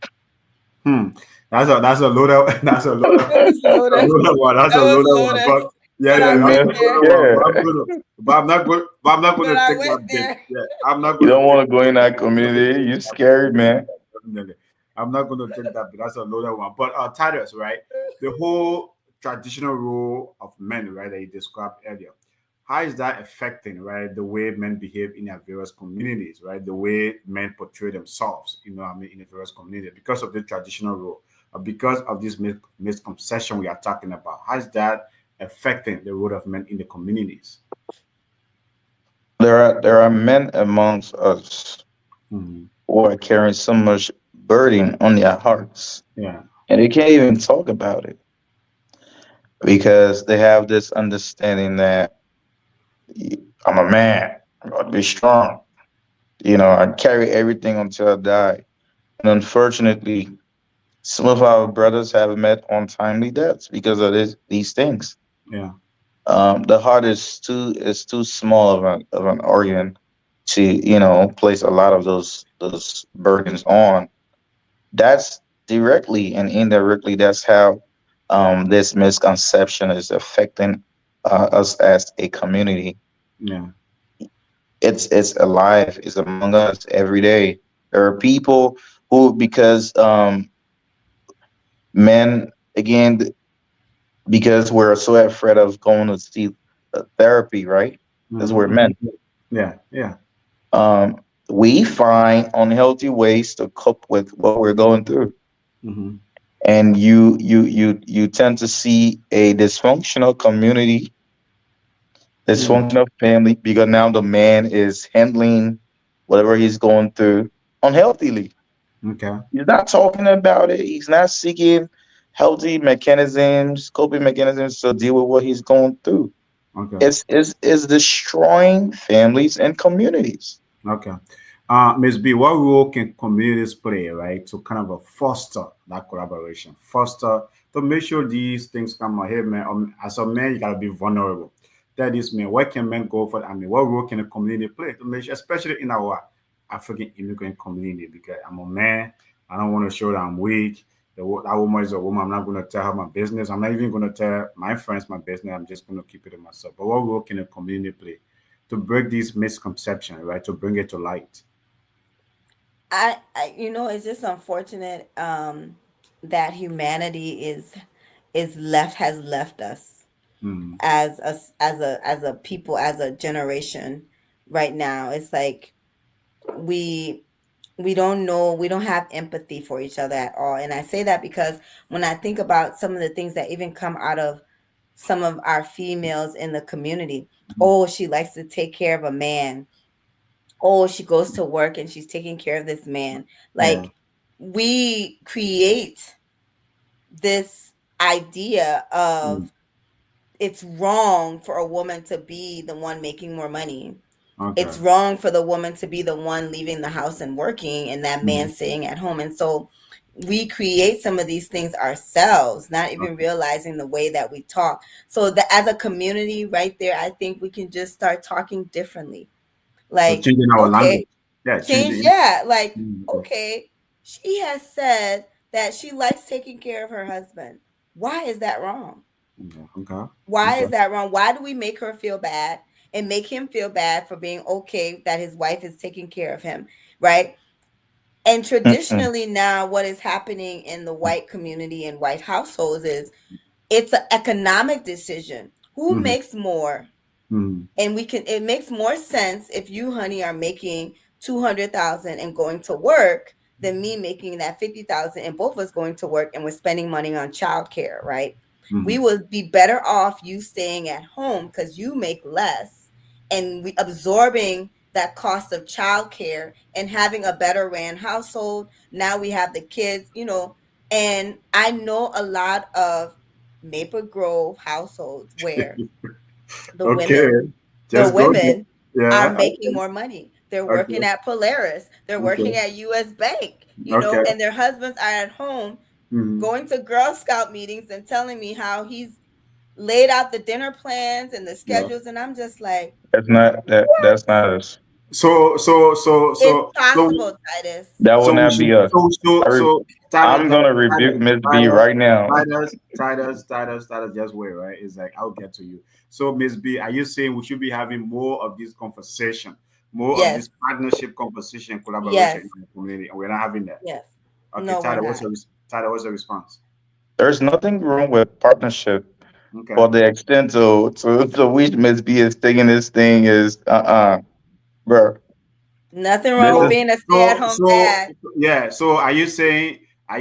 A: Hmm. That's a loaded
D: That was
A: a
D: loaded.
A: loaded one. That's
D: That
A: a
D: was
A: loaded one.
D: loaded.
A: But yeah,
D: But
A: yeah,
D: I
A: that's
C: Man,
D: went
A: a
D: there.
A: loaded one.
C: yeah.
A: But I'm not
D: But
A: gonna
D: I
A: take
D: went
A: that bit.
D: there.
A: Yeah. I'm not
C: You
A: gonna
C: don't
A: take
C: want to go in that community. You scared, man.
A: definitely. I'm not gonna take that bit. That's a loaded one. But Titus, right? The whole traditional role of men, right, that you described earlier. How is that affecting, right, the way men behave in their various communities, right? The way men portray themselves, what I mean, in the various communities because of the traditional role, or because of this misconception we are talking about. How is that affecting the role of men in the communities?
C: There are men amongst us
A: Hmm.
C: who are carrying so much burden on their hearts,
A: Yeah.
C: and they can't even talk about it because they have this understanding that I'm a man, I gotta be strong. I carry everything until I die. And unfortunately, some of our brothers have met untimely deaths because of these things.
A: Yeah.
C: The heart is too small of an organ to place a lot of those burdens on. That's directly and indirectly. That's how this misconception is affecting us as a community.
A: Yeah.
C: It's alive. It's among us every day. There are people who, because men, again, because we're so afraid of going to see therapy, right? Because we're
A: Hmm.
C: men.
A: Yeah. Yeah.
C: Um, we find unhealthy ways to cope with what we're going through,
A: Hmm.
C: and you tend to see a dysfunctional community,
A: Yeah.
C: dysfunctional family, because now the man is handling whatever he's going through unhealthily.
A: Okay.
C: He's not talking about it. He's not seeking healthy mechanisms, coping mechanisms to deal with what he's going through.
A: Okay.
C: It's destroying families and communities.
A: Okay. Ms. B, what role can communities play, right, to kind of foster that collaboration, foster to make sure these things come out? Hey, man, as a man, you gotta be vulnerable. That is, man, where can men go for? I mean, what role can a community play to make sure, especially in our African immigrant community? Because I'm a man, I don't want to show that I'm weak. That woman is a woman. I'm not going to tell her my business. I'm not even going to tell my friends my business. I'm just going to keep it to myself. But what role can a community play to break these misconceptions, right? To bring it to light.
D: It's just unfortunate that humanity is left has left us
A: Mm,
D: as a people, as a generation right now. It's like we we don't know, we don't have empathy for each other at all. And I say that because when I think about some of the things that even come out of some of our females in the community,
A: mm,
D: oh, she likes to take care of a man, oh, she goes to work and she's taking care of this man.
A: yeah.
D: Like, we create this idea
A: Mm.
D: of it's wrong for a woman to be the one making more money.
A: Okay.
D: It's wrong for the woman to be the one leaving the house and working and that man
A: Mm.
D: staying at home. And so we create some of these things ourselves, not even
A: Okay.
D: realizing the way that we talk. So that as a community right there, I think we can just start talking differently.
A: So
D: Like,
A: changing our language.
D: okay,
A: Yeah,
D: change,
A: changing.
D: yeah, like,
A: Okay.
D: okay, she has said that she likes taking care of her husband. Why is that wrong?
A: Yeah. Okay.
D: Why is
A: Okay.
D: that wrong? Why do we make her feel bad and make him feel bad for being okay that his wife is taking care of him, right? And
C: Mm-mm.
D: traditionally now what is happening in the white community and white households is it's an economic decision. Who
A: Mm-hmm.
D: makes more?
A: Mm-hmm.
D: And we can, it makes more sense if you, honey, are making 200,000 and going to work than me making that 50,000 and both of us going to work and we're spending money on childcare, right?
A: Mm-hmm.
D: We would be better off you staying at home because you make less and we absorbing that cost of childcare and having a better ran household. Now we have the kids, and I know a lot of Maple Grove households where the
A: Okay.
D: women the
A: Just go there.
D: women are
A: Yeah.
D: making more money. They're working
A: Okay.
D: at Polaris. They're
A: Okay.
D: working at US Bank,
A: Okay.
D: and their husbands are at home
A: Mm-hmm.
D: going to Girl Scout meetings and telling me how he's laid out the dinner plans and the
A: Yeah.
D: schedules. And I'm just like,
C: That's not that.
D: what?
C: That's not us.
D: It's possible, Titus.
C: That will
A: So we
C: not be
A: should
C: us.
A: so
C: I re-
A: so
C: I'm gonna rebuke Miss B
A: Titus,
C: right now.
A: just wait, right? It's like I'll get to you. So Miss B, are you saying we should be having more of this conversation, more of
D: Yes,
A: this partnership conversation, collaboration
D: yes,
A: in the community, and we're not having that?
D: yes.
A: Okay,
D: No, we're not.
A: Tyler, what's your response?
C: There's nothing wrong with partnership,
A: Okay.
C: but the extent to which Miss B is taking this thing is bro.
D: Nothing wrong
C: This
D: with
C: is
D: being a stay at
A: So
D: home
A: so
D: dad.
A: yeah. So are you
C: this
A: saying you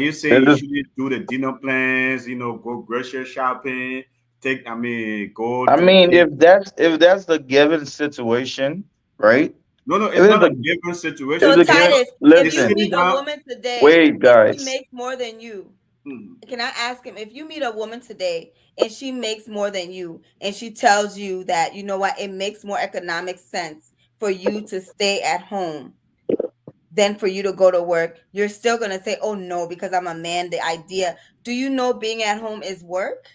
C: is.
A: shouldn't do the dinner plans? Go grocery shopping. Go
C: I
A: to the
C: mean,
A: kids.
C: if that's the given situation, right?
A: No, no,
C: If
A: it's
C: it's
A: not a
C: the
A: given
C: if
A: situation.
D: So,
C: the
A: It's
C: given
D: Titus, if
A: it's
D: you
C: listen,
A: sitting
D: meet a
A: down.
D: woman today
C: wait,
D: and she
C: guys.
D: makes more than you,
A: Mhm.
D: can I ask him, if you meet a woman today and she makes more than you and she tells you that, you know what, it makes more economic sense for you to stay at home than for you to go to work, you're still going to say, oh no, because I'm a man, the idea. Do you know being at home is work?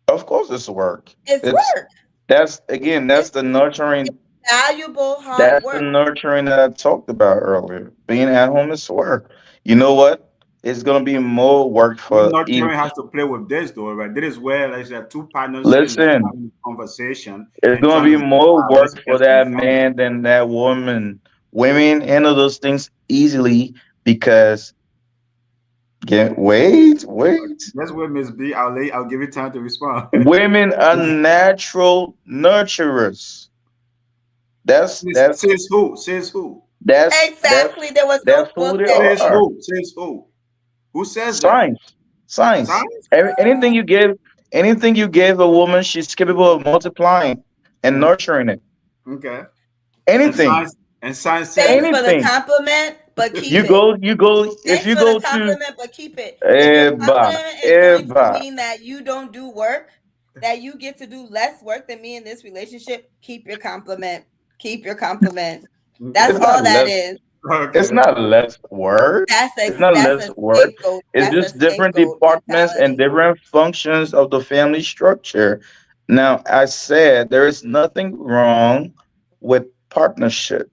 C: Of course, it's work.
D: It's
C: It's
D: work.
C: that's again.
D: It's,
C: That's the
D: it's
C: nurturing.
D: valuable hard
C: That's the
D: work.
C: nurturing that I talked about earlier. Being at home is work. You know what? It's gonna be more work
A: This
C: for even.
A: nurturing has to play with this, though, right? This is where, like I said, two partners sitting down
C: Listen,
A: having a conversation
C: it's
A: and
C: gonna
A: trying
C: be
A: to
C: more
A: decide what's
C: work for
A: best for the
C: that
A: family.
C: man than that woman. Women handle those things easily because get wait.
A: That's where Miss B. I'll give you time to respond.
C: Women are natural nurturers. That's that's
A: Says who? Says who?
C: that's that's
D: Exactly. There was no
C: that's who
D: book
C: they
D: that
A: Says
D: said.
C: are.
A: who? Says who? Who says that?
C: Science, science.
A: Science?
C: Anything you give a woman, she's capable of multiplying and
A: Mm,
C: nurturing it.
A: okay. And
C: Anything,
A: science says
D: Thanks
A: that.
D: for the
C: anything.
D: compliment, but keep
C: You
D: it.
C: go, you go. If
D: Thanks
C: you
D: for the
C: go to
D: compliment, but keep it. If your
C: Eba,
D: compliment is going to
C: Eba.
D: mean that you don't do work, that you get to do less work than me in this relationship, keep your compliment. Keep your compliment. That's
C: It's
A: Okay.
C: not
D: all that
C: less.
D: is.
C: It's
A: Okay.
C: not less work. It's not
D: That's
C: less
D: a
C: work.
D: scapegoat.
C: It's
D: That's a
C: just different
D: scapegoat
C: departments and
D: mentality.
C: different functions of the family structure. Now, I said there is nothing wrong with partnership,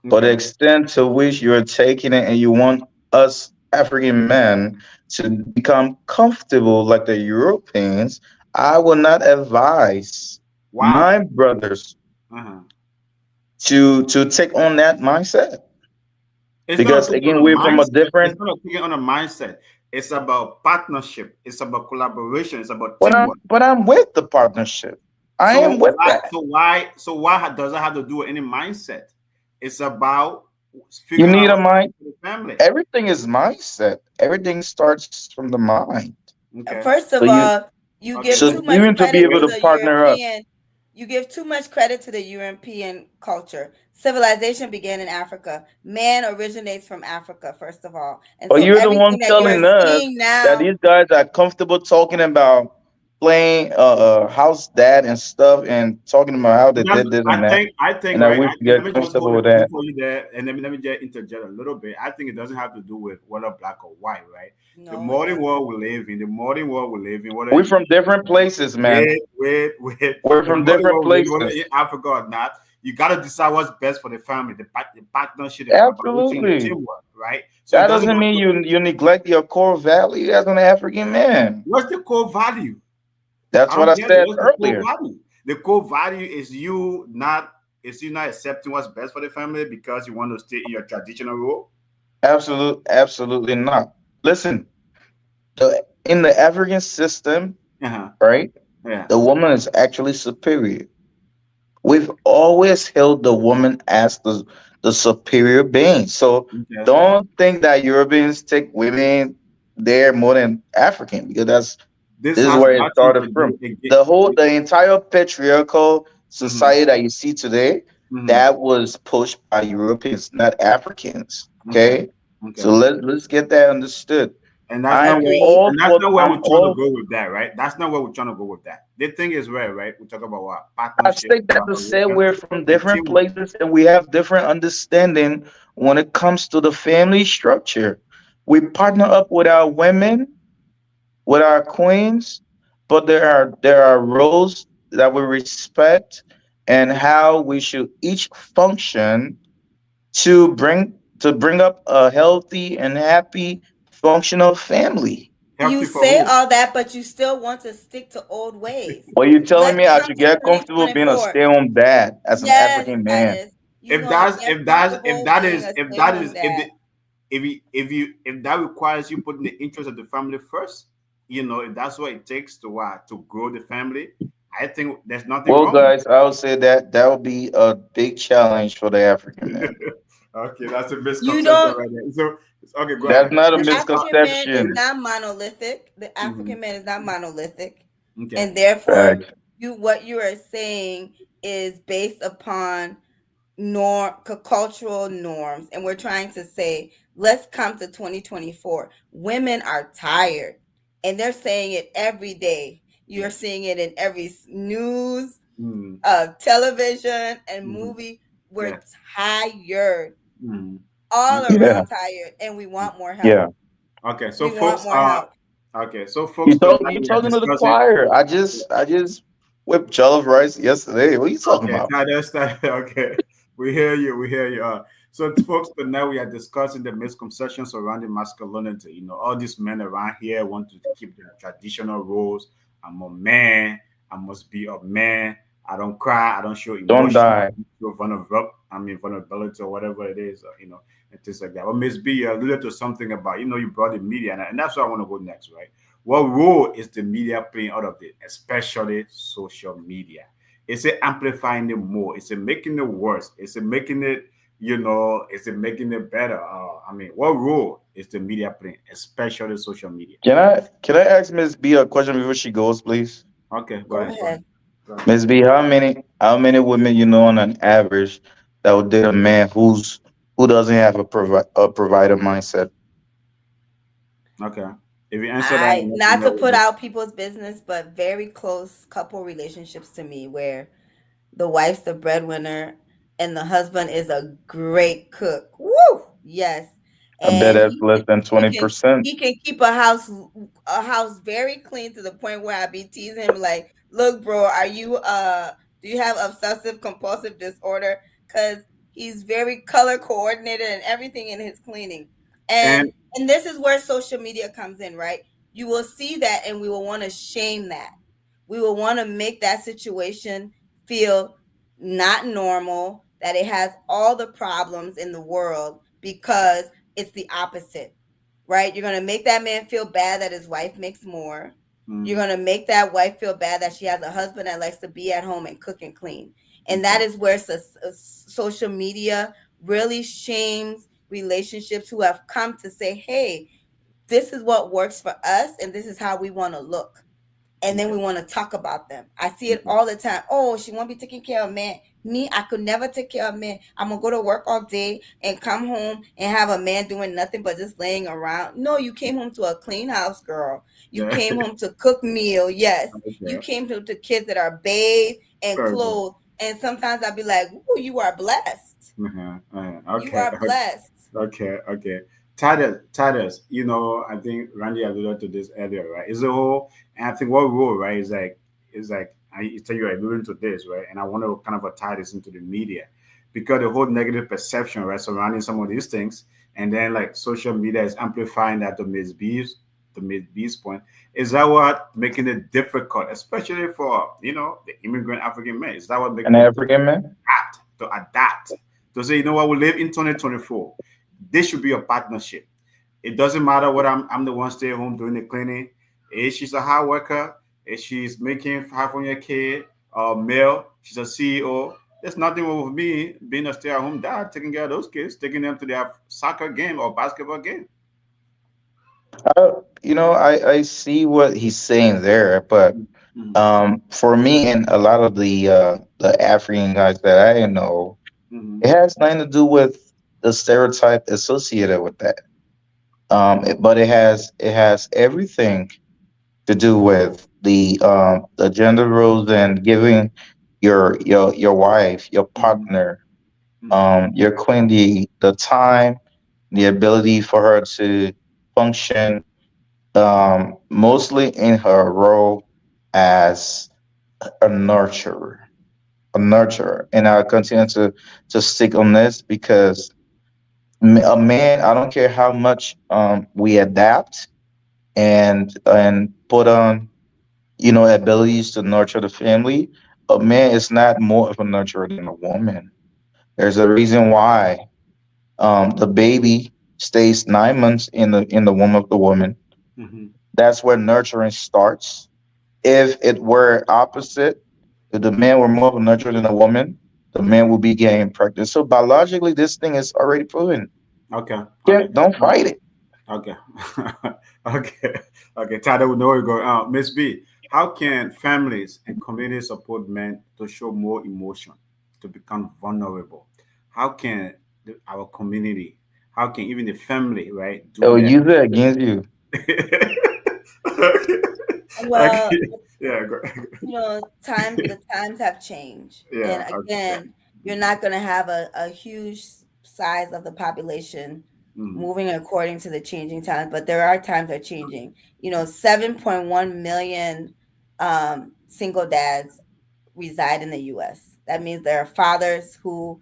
C: but the
A: Okay.
C: extent to which you're taking it and you want us African men to become comfortable like the Europeans, I will not advise
A: Why?
C: my brothers
A: Uh-huh.
C: to take on that mindset
A: It's not a
C: because
A: thing
C: again
A: on a
C: we're from a
A: mindset. It's
C: different.
A: not a thing on a mindset. It's about partnership. It's about collaboration. It's about
C: But I'm
A: teamwork.
C: but I'm with the partnership. I am
A: So
C: with
A: why?
C: that.
A: Does it have to do with any mindset? It's about
C: You
A: figuring out
C: need a
A: what's best
C: mind.
A: for the family.
C: Everything is mindset. Everything starts from the mind.
A: Okay.
D: First
C: So
D: of all, you
A: Okay.
D: give
C: so
D: too much
C: even to be
D: credit
C: able
D: to
C: to
D: the
C: partner up.
D: European. You give too much credit to the European culture. Civilization began in Africa. Man originates from Africa, first of all. And
C: But
D: so
C: you're the one
D: everything that you're
C: telling us
D: seeing
C: that
D: now,
C: these guys are comfortable talking about playing house dad and stuff and talking about how they
A: That's,
C: did this and that,
A: I think,
C: and that
A: right.
C: we
A: I
C: should
A: think, let
C: get
A: me just hold
C: comfortable
A: the
C: with
A: pin
C: that.
A: for you there, and let me just interject a little bit. I think it doesn't have to do with whether black or white, right? The
D: no, it
A: modern
D: doesn't.
A: world we live in, whether
C: We're
A: you
C: from different places, man.
A: wait,
C: We're
A: the
C: from
A: modern
C: different
A: world we live in, whether in
C: places.
A: Africa or not, you got to decide what's best for the partnership, the collaboration, the
C: Absolutely.
A: teamwork, right? So it
C: That
A: doesn't
C: doesn't
A: have
C: mean
A: to.
C: you neglect your core value as an African man.
A: What's the core value?
C: That's
A: I
C: what
A: don't
C: I
A: get it.
C: said
A: What's the core
C: earlier.
A: value? The core value is you not accepting what's best for the family because you want to stay in your traditional role.
C: Absolutely not. Listen, in the African system,
A: Uh-huh.
C: right?
A: Yeah.
C: The woman is actually superior. We've always held the woman as the superior being. So
A: Okay.
C: don't think that Europeans take women there more than African, because
A: This
C: this is
A: has
C: where it
A: nothing
C: started
A: to do
C: from.
A: again.
C: The entire patriarchal
A: Mm-hmm.
C: society that you see today,
A: Mm-hmm.
C: that was pushed by Europeans, not Africans.
A: Okay.
C: Okay, so
A: Okay.
C: let's get that understood.
A: And that's
C: I
A: not
C: am
A: where
D: Agreed.
C: all
A: and that's
C: for.
A: not where
C: I'm
A: we're trying to
C: all.
A: go with that, right? That's not where we're trying to go with that. The thing is where, right? We talk about what
C: I
A: partnership,
C: say that to say
A: collaboration,
C: we're from
A: and
C: different
A: teamwork.
C: places and we have different understanding when it comes to the family structure. We partner up with our women, with our queens, but there are roles that we respect and how we should each function to bring up a healthy and happy functional family.
D: You
A: Healthy for
D: say
A: who?
D: all that, but you still want to stick to old ways.
C: But you're telling
D: Let's
C: me I
D: come
C: should
D: to
C: get comfortable being a
D: 2024.
C: stay-home dad as an
D: Yes,
C: African man.
D: Titus. You want to get
A: If
D: comfortable
A: that
D: being
A: is
D: a stay-home dad.
A: if that requires you putting the interest of the family first, if that's what it takes to grow the family, I think there's nothing
C: Well,
A: wrong with
C: guys, I would say that that would be a big challenge for the African man.
A: it. Okay, that's a
D: You
A: misconception
D: don't.
A: right there. So okay, go
C: That's
A: ahead.
C: not a
D: The African man is
C: misconception.
D: not monolithic. The
A: Mhm.
D: African man is not monolithic,
A: Okay.
D: and therefore,
C: Facts.
D: what you are saying is based upon cultural norms, and we're trying to say, let's come to 2024. Women are tired, and they're saying it every day. You're seeing it in every news,
A: Mm,
D: television, and
A: mhm.
D: movie. We're
A: Yeah.
D: tired,
A: Mm.
D: all
A: Okay.
C: Yeah,
D: around tired, and we want more help.
C: yeah.
A: Okay. So
D: We want
A: folks,
D: more help.
A: folks, tonight
C: You
A: we are
C: talking to the
A: discussing.
C: choir? I just whipped jollof rice yesterday. What are you talking
A: Okay,
C: about?
A: Thaddeus, okay. We hear you. We hear you. So, folks, tonight we are discussing the misconceptions surrounding masculinity. All these men around here want to keep their traditional roles. I'm a man. I must be a man. I don't cry. I don't show
C: Don't
A: emotion. I
C: die.
A: don't show vulnerability or whatever it is, and things like that. But Miss B, you alluded to something about, you brought the media, and that's where I want to go next, right? What role is the media playing out of it, especially social media? Is it amplifying it more? Is it making it worse? Is it making it, is it making it better? What role is the media playing, especially social media?
C: Can I ask Miss B a question before she goes, please?
A: Okay, go
D: Go
A: ahead, go ahead.
D: ahead.
A: Go ahead.
C: Miss B, how many women you know on an average that would date a man who doesn't have a provider mindset?
A: Okay. If you answer that,
D: I
A: I'll let you
D: not to
A: know.
D: put out people's business, but very close couple relationships to me where the wife's the breadwinner and the husband is a great cook. Woo! Yes.
C: I bet
D: And
C: that's less than
D: he
C: twenty
D: can
C: percent.
D: he can keep a house very clean to the point where I be teasing him like, "Look, bro, are you do you have obsessive compulsive disorder?" Cuz he's very color coordinated and everything in his cleaning.
A: And
D: And this is where social media comes in, right? You will see that and we will want to shame that. We will want to make that situation feel not normal, that it has all the problems in the world because it's the opposite, right? You're going to make that man feel bad that his wife makes more. You're
A: mm,
D: going to make that wife feel bad that she has a husband that likes to be at home and cook and clean. And
A: okay.
D: that is where social media really shames relationships who have come to say, hey, this is what works for us and this is how we want to look. and then we
A: Okay.
D: want to talk about them. I see it
A: Mhm.
D: all the time. Oh, she won't be taking care of man. Me, I could never take care of men. I'm gonna go to work all day and come home and have a man doing nothing but just laying around. No, you came home to a clean house, girl. You
A: Yeah.
D: came home to cook meal. Yes, you
A: Okay.
D: came to kids that are bathed and
A: Very good.
D: clothed. And sometimes I'd be like, "Ooh, you are blessed. You
A: Okay.
D: are blessed."
A: Okay. Okay. Titus, I think Randy alluded to this earlier, right? Is the whole, and I think what role, right, is like, I tell you, alluding to this, right? And I want to kind of tie this into the media because the whole negative perception, right, surrounding some of these things, and then like social media is amplifying that to Miss B's point. Is that what making it difficult, especially for the immigrant African men? Is that what
C: An
A: making it
C: African man.
A: to adapt to say, we live in 2024. This should be a partnership. It doesn't matter what I'm the one stay home doing the cleaning. If she's a hard worker, if she's making 500K male, she's a CEO. There's nothing wrong with me being a stay-at-home dad, taking care of those kids, taking them to their soccer game or basketball game.
C: I see what he's saying there, but
A: Mm-hmm.
C: for me and a lot of the African guys that I know,
A: Mm-hmm.
C: it has nothing to do with the stereotype associated with that. But it has everything to do with the gender roles and giving your wife, your
A: Mm-hmm.
C: partner,
A: Mm-hmm.
C: your queen the time, the ability for her to function, mostly in her role as a nurturer, and I'll continue to stick on this because a man, I don't care how much we adapt and put on abilities to nurture the family. A man is not more of a nurturer than a woman. There's a reason why the baby stays 9 months in the womb of the woman.
A: Mm-hmm.
C: That's where nurturing starts. If it were opposite, if the man were more of a nurturer than a woman, the man would be getting pregnant. So biologically, this thing is already proven.
A: Okay.
C: Yeah,
A: Okay.
C: don't
A: Uh,
C: fight it.
A: Okay. Okay. Okay. Tyler, we know where you're going. Miss B, how can families and communities support men to show more emotion, to become vulnerable? How can our community, how can even the family, right, do
C: They'll
A: that?
C: use it against you.
A: Okay.
D: Well,
A: Okay. Yeah.
D: the times have changed, and
A: Yeah. Okay.
D: again, you're not going to have a huge size of the population
A: Mm,
D: moving according to the changing times, but there are times that are changing. 7.1 million single dads reside in the U.S. That means there are fathers who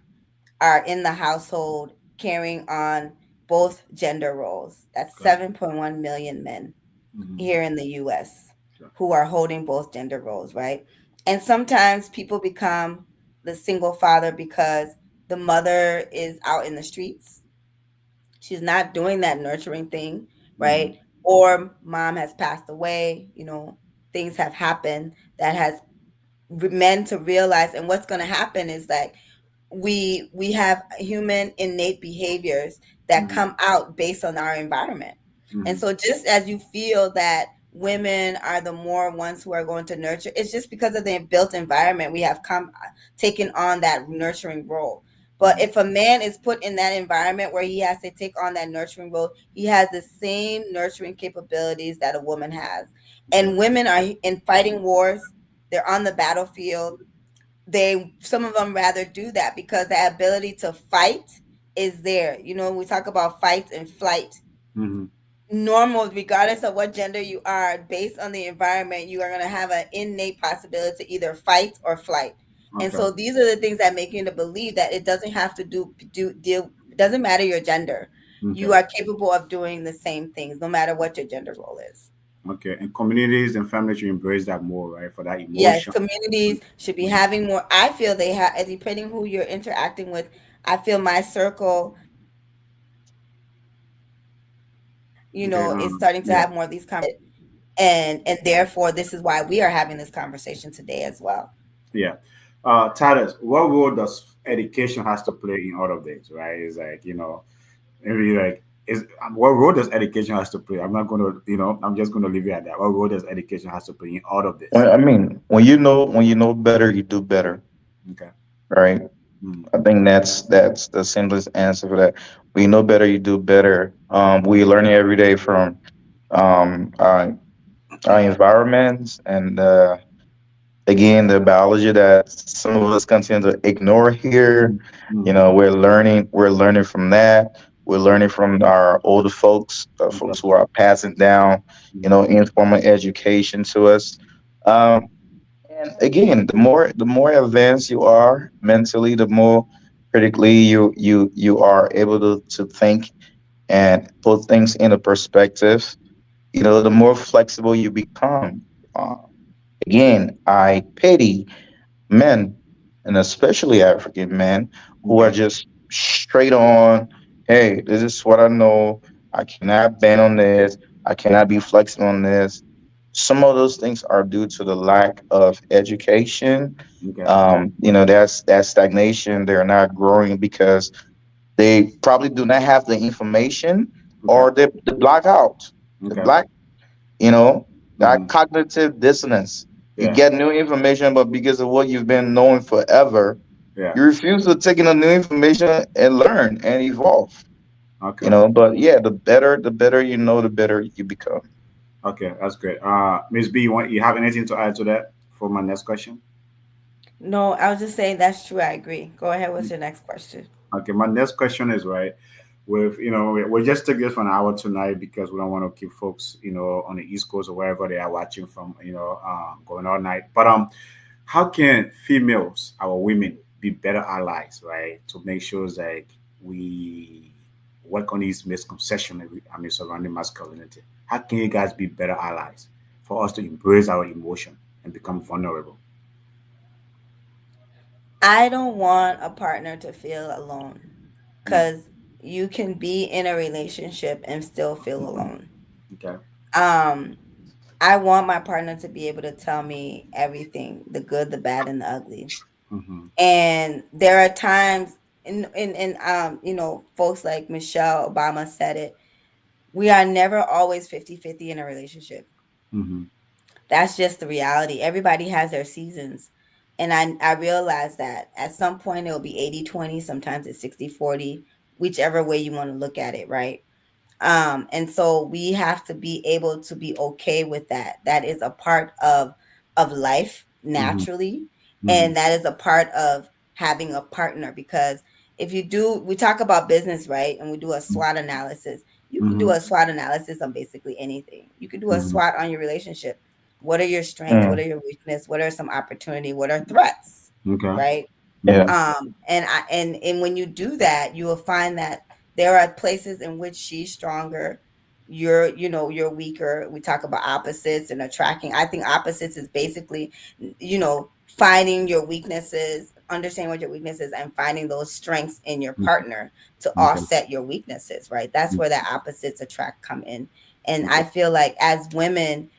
D: are in the household carrying on both gender roles. That's
A: okay.
D: 7.1 million men
A: Mm,
D: here in the US
A: okay.
D: who are holding both gender roles, right? And sometimes people become the single father because the mother is out in the streets. She's not doing that nurturing thing,
A: Mm,
D: right? Or mom has passed away, things have happened that has men to realize. And what's going to happen is that we have human innate behaviors that
A: mm,
D: come out based on our environment. And
A: mm,
D: so just as you feel that women are the more ones who are going to nurture, it's just because of the built environment we have come taken on that nurturing role. But
A: mm,
D: if a man is put in that environment where he has to take on that nurturing role, he has the same nurturing capabilities that a woman has.
A: okay.
D: And women are in fighting wars, they're on the battlefield. They Some of them rather do that because the ability to fight is there. We talk about fight and flight.
A: Mm,
D: Normal, regardless of what gender you are, based on the environment, you are going to have an innate possibility to either fight or flight. And
A: okay.
D: so these are the things that make you to believe that it doesn't have to do deal, it doesn't matter your gender.
A: Okay.
D: You are capable of doing the same things no matter what your gender role is.
A: Okay. And communities and families should embrace that more, right? For that
D: Yes,
A: emotion.
D: communities should be
A: Mhm.
D: having more. I feel they have, depending who you're interacting with. I feel my circle,
A: Okay.
D: is starting to
A: Yeah.
D: have more of these conversations, and therefore this is why we are having this conversation today as well.
A: Yeah. Titus, what role does education has to play in all of this, right? It's like, maybe like is what role does education has to play? I'm not going to, I'm just going to leave it at that. What role does education has to play in all of this?
C: When, I mean, when you know better, you do better,
A: Okay.
C: right?
A: Mm,
C: I think that's the simplest answer for that. When you know better, you do better. We learning every day from um, our, our environments and again the biology that some of us continue to ignore here.
A: mm,
C: You
A: mm,
C: know, we're learning from that. We're learning from our older folks, folks
A: okay.
C: who are passing down, you know,
A: Mm,
C: informal education to us. Um, and again, the more advanced you are mentally, the more critically you are able to think and put things into perspective. You know, the more flexible you become. Again, I pity men, and especially African men, who are
A: okay.
C: just straight on, hey, this is what I know. I cannot bend on this. I cannot be flexible on this. Some of those things are due to the lack of education.
A: Okay.
C: You know, that's that stagnation. They're not growing because they probably do not have the information,
A: Okay.
C: or they black out. They
A: Okay.
C: black, you know, that
A: Mm,
C: cognitive dissonance. You
A: yeah.
C: get new information, but because of what you've been knowing forever,
A: Yeah.
C: you refuse to take in the new information and learn and evolve. You
A: Okay.
C: know, but yeah, the better you know, the better you become.
A: Okay. That's great. Miss B, you have anything to add to that for my next question?
D: No, I was just saying that's true. I agree. Go ahead. What's your next question?
A: Okay. My next question is right. With we'll just take this for an hour tonight because we don't want to keep folks on the East Coast or wherever they are watching from going all night. But how can females, our women, be better allies, right? To make sure that we work on these misconceptions, surrounding masculinity. How can you guys be better allies for us to embrace our emotion and become vulnerable?
D: I don't want a partner to feel alone
A: Mm,
D: because you can be in a relationship and still feel alone.
A: okay.
D: Um, I want my partner to be able to tell me everything, the good, the bad, and the ugly.
A: Mm-hmm.
D: And there are times folks like Michelle Obama said it, we are never always 50-50 in a relationship.
A: Mm-hmm.
D: That's just the reality. Everybody has their seasons. And I realize that at some point it'll be 80-20. Sometimes it's 60-40, whichever way you want to look at it, right? And so we have to be able to be okay with that. That is a part of life
A: Mm-hmm.
D: naturally,
A: Mm-hmm.
D: and that is a part of having a partner. Because if you do, we talk about business, right? And we do a SWOT analysis. You can do
A: Mm-hmm.
D: a SWOT analysis on basically anything. You can do a
A: Mm-hmm.
D: SWOT on your relationship. What are your strengths? What
C: Mm,
D: are your weaknesses? What are some opportunity? What are threats?
A: Okay.
D: Right?
A: Mm-hmm.
C: yeah.
D: And when you do that, you will find that there are places in which she's stronger, you're weaker. We talk about opposites and attracting. I think opposites is basically, finding your weaknesses, understanding what your weaknesses, and finding those strengths in your partner to
A: Okay.
D: offset your weaknesses, right? That's where that opposites attract come in. And
A: Okay.
D: I feel like as women,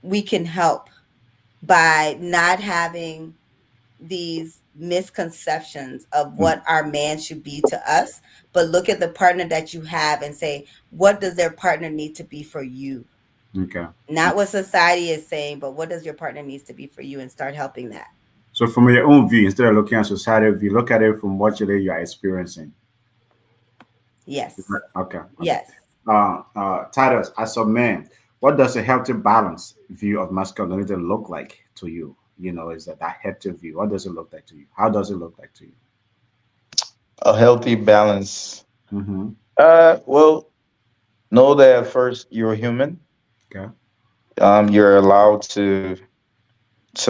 D: we can help by not having these misconceptions of what our man should be to us, but look at the partner that you have and say, what does their partner need to be for you?
A: Okay.
D: Not what society is saying, but what does your partner needs to be for you, and start helping that.
A: So from your own view, instead of looking at society view, look at it from what you are experiencing.
D: Yes.
A: Okay. Okay.
D: Yes.
A: Titus, as a man, what does a healthy balance view of masculinity look like to you? Is that healthy view? What does it look like to you? How does it look like to you?
C: A healthy balance.
A: Mm-hmm.
C: Well, know that first you're human.
A: Okay.
C: You're allowed to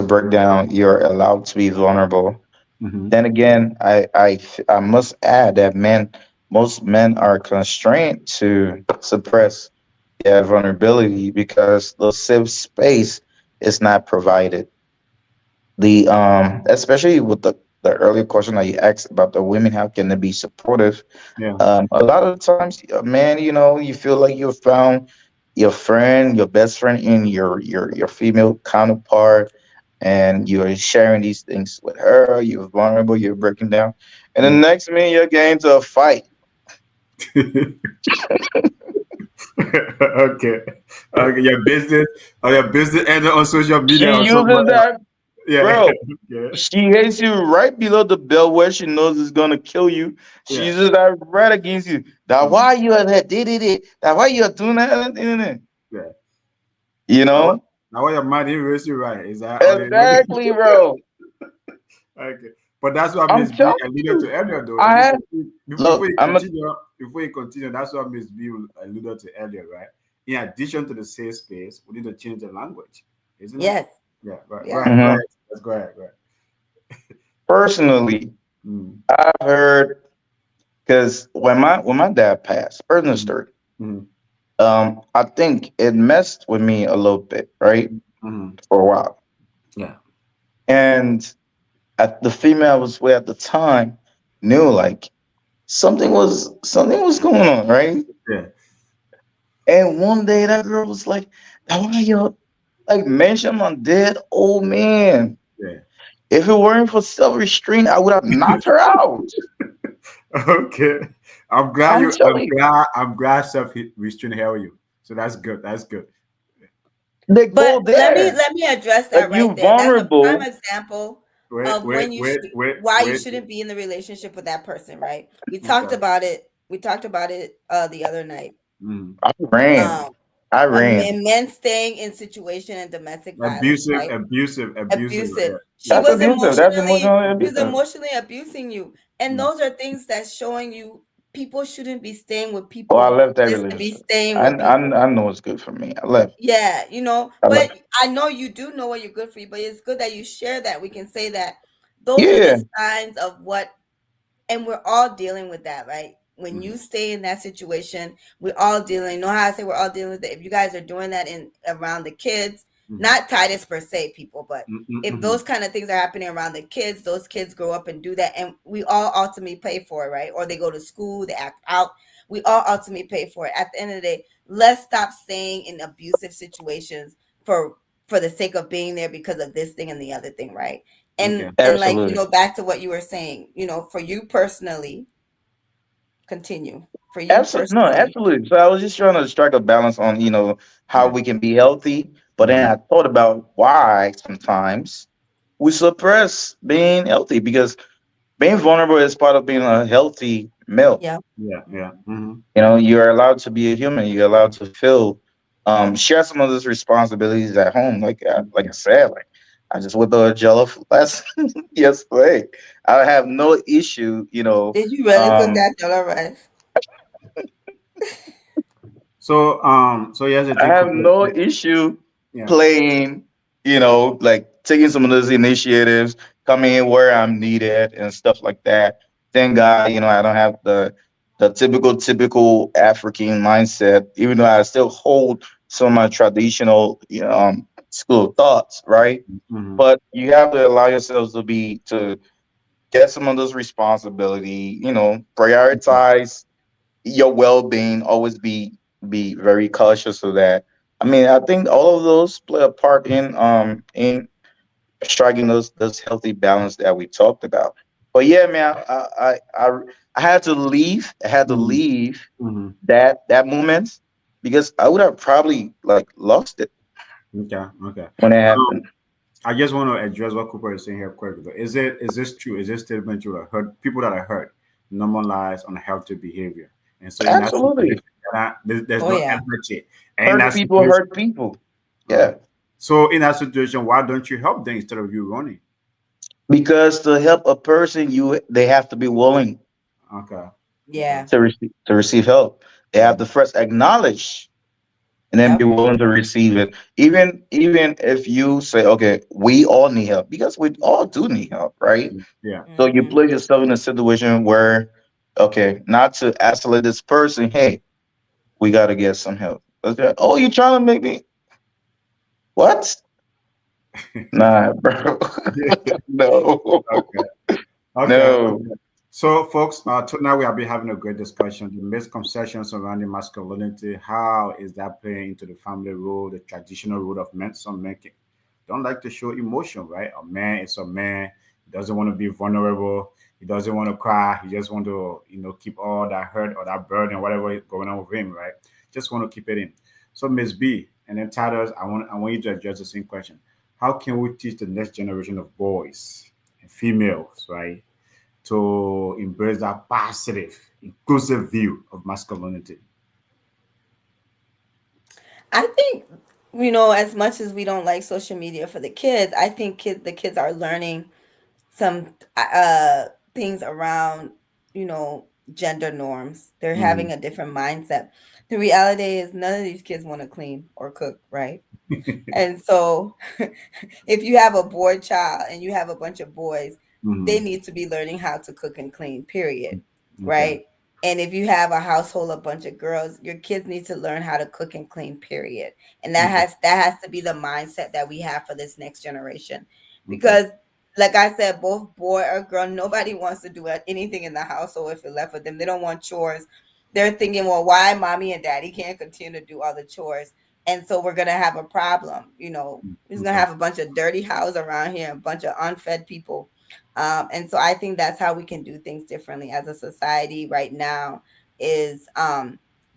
C: break down. You're allowed to be vulnerable.
A: Mm-hmm.
C: Then again, I must add that most men are constrained to suppress their vulnerability because the safe space is not provided. The especially with the earlier question that you asked about the women, how can they be supportive?
A: Yeah.
C: A lot of the times, man, you know, you feel like you found your friend, your best friend in your female counterpart, and you're sharing these things with her. You're vulnerable. You're breaking down, and the
A: Mm-hmm.
C: next minute you're getting into a fight.
A: Okay. Okay. Your business or your business ended on social media
C: She
A: or
C: uses
A: somewhere else.
C: that,
A: Yeah.
C: bro.
A: Yeah.
C: She hates you right below the belt where she knows it's gonna kill you. She
A: Yeah.
C: uses that right against you. That
A: Mhm.
C: why you are that did it. That why you are doing that.
A: Yeah.
C: You
A: Now what?
C: know?
A: Now what your mind didn't raise you right? Is that all they know?
C: Exactly, bro.
A: Okay. But that's what
C: I'm
A: Miss B
C: telling
A: alluded to
C: you.
A: earlier, though.
C: I have
A: Before
C: look,
A: you
C: I'm a
A: continue, that's what Miss B alluded to earlier, right? In addition to the safe space, we need to change the language, isn't it?
D: Yes.
A: Yeah. Right. Go
D: Yeah.
A: ahead. Go ahead.
C: mhm.
A: Let's go ahead. Go ahead.
C: Personally,
A: Mm,
C: I've heard because when my dad passed, personal
A: mm,
C: story.
A: mm,
C: I think it messed with me a little bit, right?
A: mm.
C: For a while.
A: Yeah.
C: And at the female I was with at the time knew like something was going on, right?
A: Yeah.
C: And one day that girl was like, "Now why you like mention my dead old man?
A: Yeah.
C: If it weren't for self-restraint, I would have knocked her out."
A: Okay. I'm glad
C: I'm
A: you. I'm
C: telling you,
A: glad. I'm glad self restraint help you. So that's good. That's good.
C: they go
D: But let me
C: there.
D: let me address
C: Like
D: that right
C: you
D: there. That's a prime
C: vulnerable.
D: example
A: Wait.
D: of
A: Wait.
D: when you
A: Wait.
D: should
A: Wait.
D: why you
A: Wait.
D: shouldn't be in the relationship with that person, right? We talked
A: Okay.
D: about it. We talked about it the other night.
A: Mm.
C: I ran.
D: Um
C: I ran.
D: men staying in situation and domestic violence,
A: Abusive.
D: right?
A: Abusive. Abusive.
D: Abusive.
A: Yeah.
D: She
A: Yeah.
C: That's
D: was
C: abusive. That's
D: emotionally
C: emotionally
D: she was
C: abusive.
D: emotionally abusing you. And
A: Mm.
D: those are things that's showing you people shouldn't be staying with
C: Oh, I
D: people
C: left that
D: just to be
C: relationship.
D: staying
C: I
D: with
C: I
D: people.
C: I know it's good for me. I left.
D: Yeah,
C: I
D: but
C: left.
D: I know you do know what you're good for you, but it's good that you share that. We can say that those are
C: Yeah.
D: the signs of what, and we're all dealing with that, right? When you
A: Mm.
D: stay in that situation, we're all dealing. Know how I say we're all dealing with it. If you guys are doing that in around the kids,
A: Mm.
D: not Titus per se, people, but
A: Mm. Mm.
D: if
A: Mm.
D: those kind of things are happening around the kids, those kids grow up and do that, and we all ultimately pay for it, right? Or they go to school, they act out. We all ultimately pay for it. At the end of the day, let's stop staying in abusive situations for for the sake of being there because of this thing and the other thing, right?
A: Okay.
D: And like
C: Absolutely.
D: back to what you were saying, for you personally, continue. For you
C: Absolutely. No,
D: personally,
C: absolutely. So I was just trying to strike a balance on, how
A: Yeah.
C: we can be healthy. But then
A: Mm.
C: I thought about why sometimes we suppress being healthy because being vulnerable is part of being a healthy male.
D: yeah.
A: Yeah. Yeah. Mm.
C: You're allowed to be a human. You're allowed to feel, share some of those responsibilities at home. Like I said, like I just whipped a jollof last yesterday. I have no issue,
D: Did you really cook
C: um,
D: that yellow rice?
A: So here's the
C: I
A: thing,
C: have
A: Cooper.
C: no issue
A: Yeah.
C: playing, like taking some of those initiatives, coming in where I'm needed and stuff like that. Thank God, I don't have the typical African mindset, even though I still hold some of my traditional, school of thoughts, right?
A: Mm-hmm.
C: But you have to allow yourselves to get some of those responsibility, prioritize your well-being, always be very cautious of that. I mean, I think all of those play a part in striking those healthy balance that we talked about. But yeah, man, I had to leave. I had to
A: Mm-hmm.
C: leave
A: Mm-hmm.
C: that moment because I would have probably like lost it
A: Okay. Okay.
C: when it
A: Um,
C: happened.
A: I just want to address what Cooper is saying here quickly. Though. Is this true? Is this statement true that hurt people that are hurt normalize unhealthy behavior? And so in that situation,
C: Absolutely,
A: there's
D: Oh
A: no
D: yeah.
A: empathy. And in that situation,
C: hurt people.
A: okay.
C: Yeah,
A: So in that situation, why don't you help them instead of you running?
C: because to help a person, they have to be willing
A: Okay. Okay.
D: Yeah.
C: to receive help. They have
A: Mm.
C: to first acknowledge and then be
D: Yep.
C: willing to receive it. Even if you say, okay, we all need help, because we all do need help, right?
A: Yeah.
C: So you
D: Hmm.
C: place yourself in a situation where, okay, not to isolate this person, hey, we gotta get some help. Okay. Oh, you trying to make me what? Nah, bro. No.
A: Okay. Okay.
C: No.
A: So, folks, tonight we have been having a great discussion. The misconceptions surrounding masculinity. How is that playing into the family role, the traditional role of men? Some men don't like to show emotion, right? A man is a man. He doesn't want to be vulnerable. He doesn't want to cry. He just want to, keep all that hurt or that burden, whatever is going on with him, right? Just want to keep it in. So Miss B and then Tatters, I want you to address the same question. How can we teach the next generation of boys and females, right, to embrace that positive, inclusive view of masculinity?
D: I think, as much as we don't like social media for the kids, I think the kids are learning some things around, you know, gender norms. They're
A: Mm-hmm.
D: having a different mindset. The reality is none of these kids want to clean or cook, right? And so if you have a boy child and you have a bunch of boys, they
A: Mm-hmm.
D: need to be learning how to cook and clean, period.
A: Okay.
D: Right? And if you have a household, a bunch of girls, your kids need to learn how to cook and clean, period. And
A: Okay.
D: that has to be the mindset that we have for this next generation.
A: Okay.
D: Because like I said, both boy or girl, nobody wants to do anything in the household if it left with them. They don't want chores. They're thinking, well, why mommy and daddy can't continue to do all the chores? And so we're gonna have a problem. We're just gonna
A: Okay.
D: have a bunch of dirty house around here, a bunch of unfed people. And so I think that's how we can do things differently as a society right now is